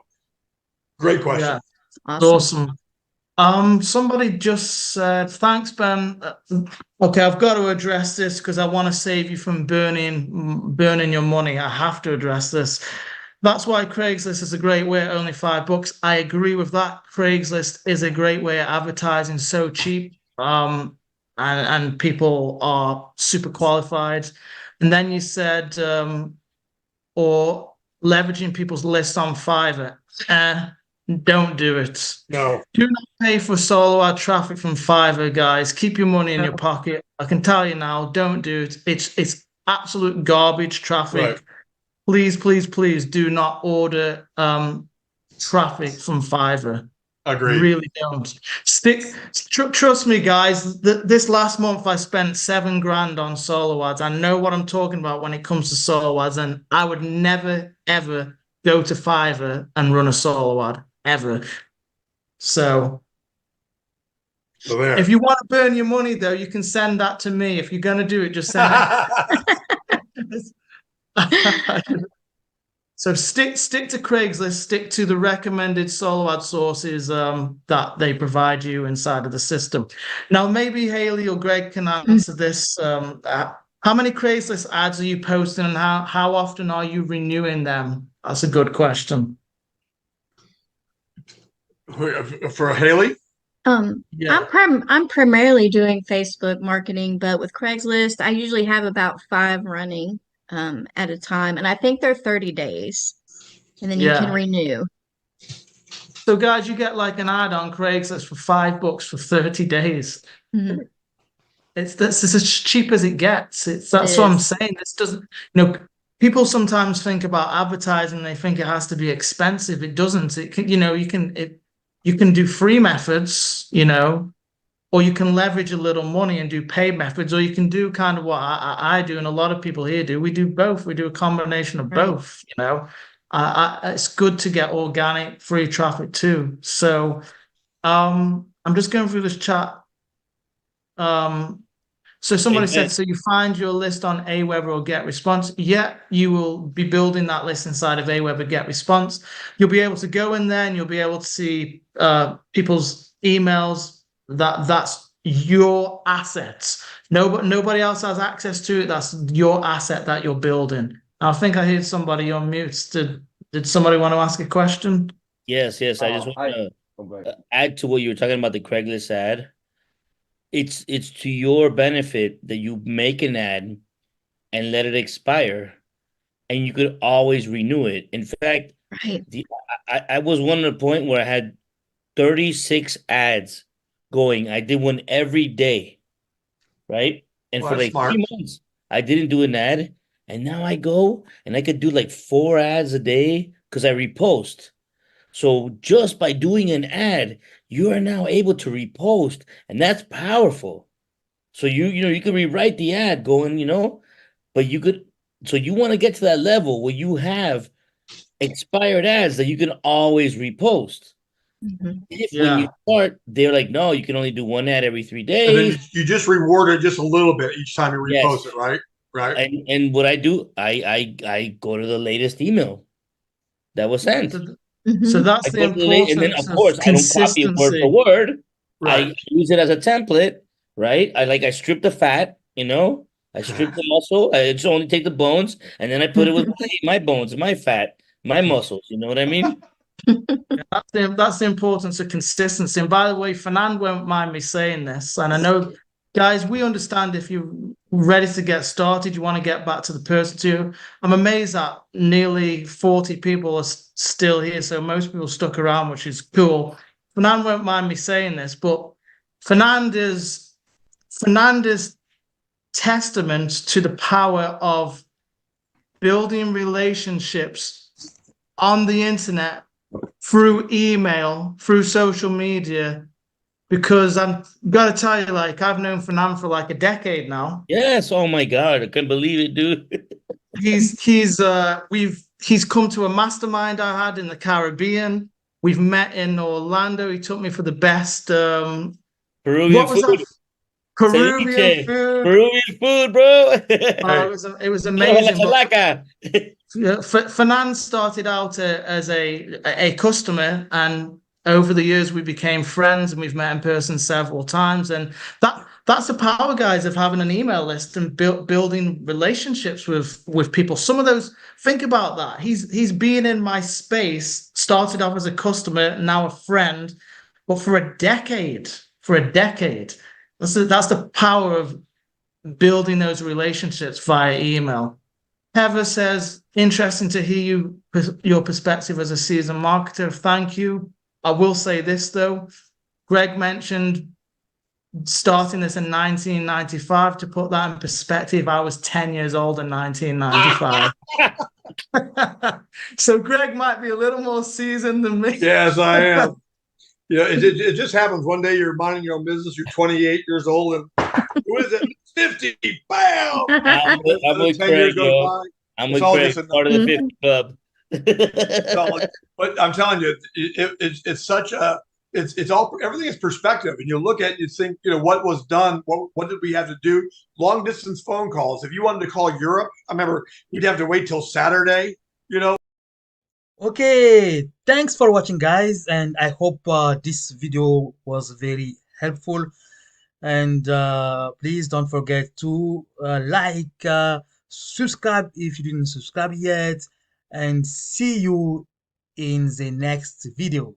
great question. Yeah, awesome. Somebody just said, thanks, Ben. Okay, I've got to address this because I want to save you from burning your money. I have to address this. That's why Craigslist is a great way at only $5. I agree with that. Craigslist is a great way of advertising, so cheap. And people are super qualified. And then you said, or leveraging people's list on Fiverr. Don't do it. No. Do not pay for solo ad traffic from Fiverr, guys. Keep your money in your pocket. I can tell you now, don't do it. It's absolute garbage traffic. Right. Please, please, please do not order traffic from Fiverr. Agreed. Really don't. Trust me, guys. This last month I spent $7,000 on solo ads. I know what I'm talking about when it comes to solo ads, and I would never ever go to Fiverr and run a solo ad ever. So there. If you want to burn your money, though, you can send that to me. If you're going to do it, just send it. So stick to Craigslist, stick to the recommended solo ad sources that they provide you inside of the system. Now, maybe Haley or Greg can answer this. How many Craigslist ads are you posting, and how often are you renewing them? That's a good question. For Haley? Yeah. I'm primarily doing Facebook marketing, but with Craigslist, I usually have about 5 running at a time, and I think they're 30 days, and then you can renew. So, guys, you get like an ad on Craigslist for $5 for 30 days. Mm-hmm. It's as cheap as it gets. That's what I'm saying. This doesn't, people sometimes think about advertising, they think it has to be expensive. It doesn't. It can, you can do free methods, or you can leverage a little money and do paid methods, or you can do kind of what I do, and a lot of people here do. We do both. We do a combination of both. It's good to get organic, free traffic too. So, I'm just going through this chat. So somebody said, so you find your list on Aweber or GetResponse. Yeah, you will be building that list inside of Aweber GetResponse. You'll be able to go in there and you'll be able to see people's emails. That's your assets. Nobody else has access to it. That's your asset that you're building. I think I heard somebody on mute. Did somebody want to ask a question? Yes. I just want to add to what you were talking about, the Craigslist ad. It's to your benefit that you make an ad and let it expire, and you could always renew it. In fact, I was one at a point where I had 36 ads going. I did one every day, right? And for like 3 months, I didn't do an ad, and now I go and I could do like 4 ads a day because I repost. So just by doing an ad, you are now able to repost, and that's powerful. So you can rewrite the ad going, but you could. So you want to get to that level where you have expired ads that you can always repost. Mm-hmm. When you start, they're like, no, you can only do one ad every 3 days. And then you just reward it just a little bit each time you repost it, right? Right. And what I do, I go to the latest email that was sent. Mm-hmm. So that's the importance. And then, of course, I don't copy it word for word. Right. I use it as a template, right? I strip the fat, I strip the muscle. I just only take the bones, and then I put it with my bones, my fat, my muscles. You know what I mean? That's the importance of consistency. And by the way, Fernand won't mind me saying this, and I know, guys, we understand if you're ready to get started, you want to get back to the person too. I'm amazed that nearly 40 people are still here, so most people stuck around, which is cool. Fernand won't mind me saying this, but Fernand is testament to the power of building relationships on the internet, through email, through social media. Because I'm gotta tell you, I've known Fernand for like a decade now. Yes, oh my God, I can't believe it, dude. He's come to a mastermind I had in the Caribbean. We've met in Orlando. He took me for the best Peruvian what was food. that? Peruvian Ceviche. food. Peruvian food, bro. It was amazing. But Chalaca. Fernand started out as a customer, and over the years we became friends, and we've met in person several times. And that's the power, guys, of having an email list and building relationships with people. Some of those, think about that. He's been in my space, started off as a customer, now a friend, but for a decade. For a decade. That's the power of building those relationships via email. Heather says, interesting to hear your perspective as a seasoned marketer. Thank you. I will say this, though. Greg mentioned starting this in 1995. To put that in perspective, I was 10 years old in 1995. So Greg might be a little more seasoned than me. Yes, I am. It just happens. One day you're minding your own business. You're 28 years old, and who is it? 50. Bam! I'm with 10 Craig, years goes yo. by. I'm It's with all Craig, just a part of the 50 club. But I'm telling you, it's such a it's all everything is perspective, and you look at it, you think what was done, what did we have to do? Long distance phone calls. If you wanted to call Europe, I remember we'd have to wait till Saturday. Okay, thanks for watching, guys, and I hope this video was very helpful. And please don't forget to like, subscribe if you didn't subscribe yet, and see you in the next video.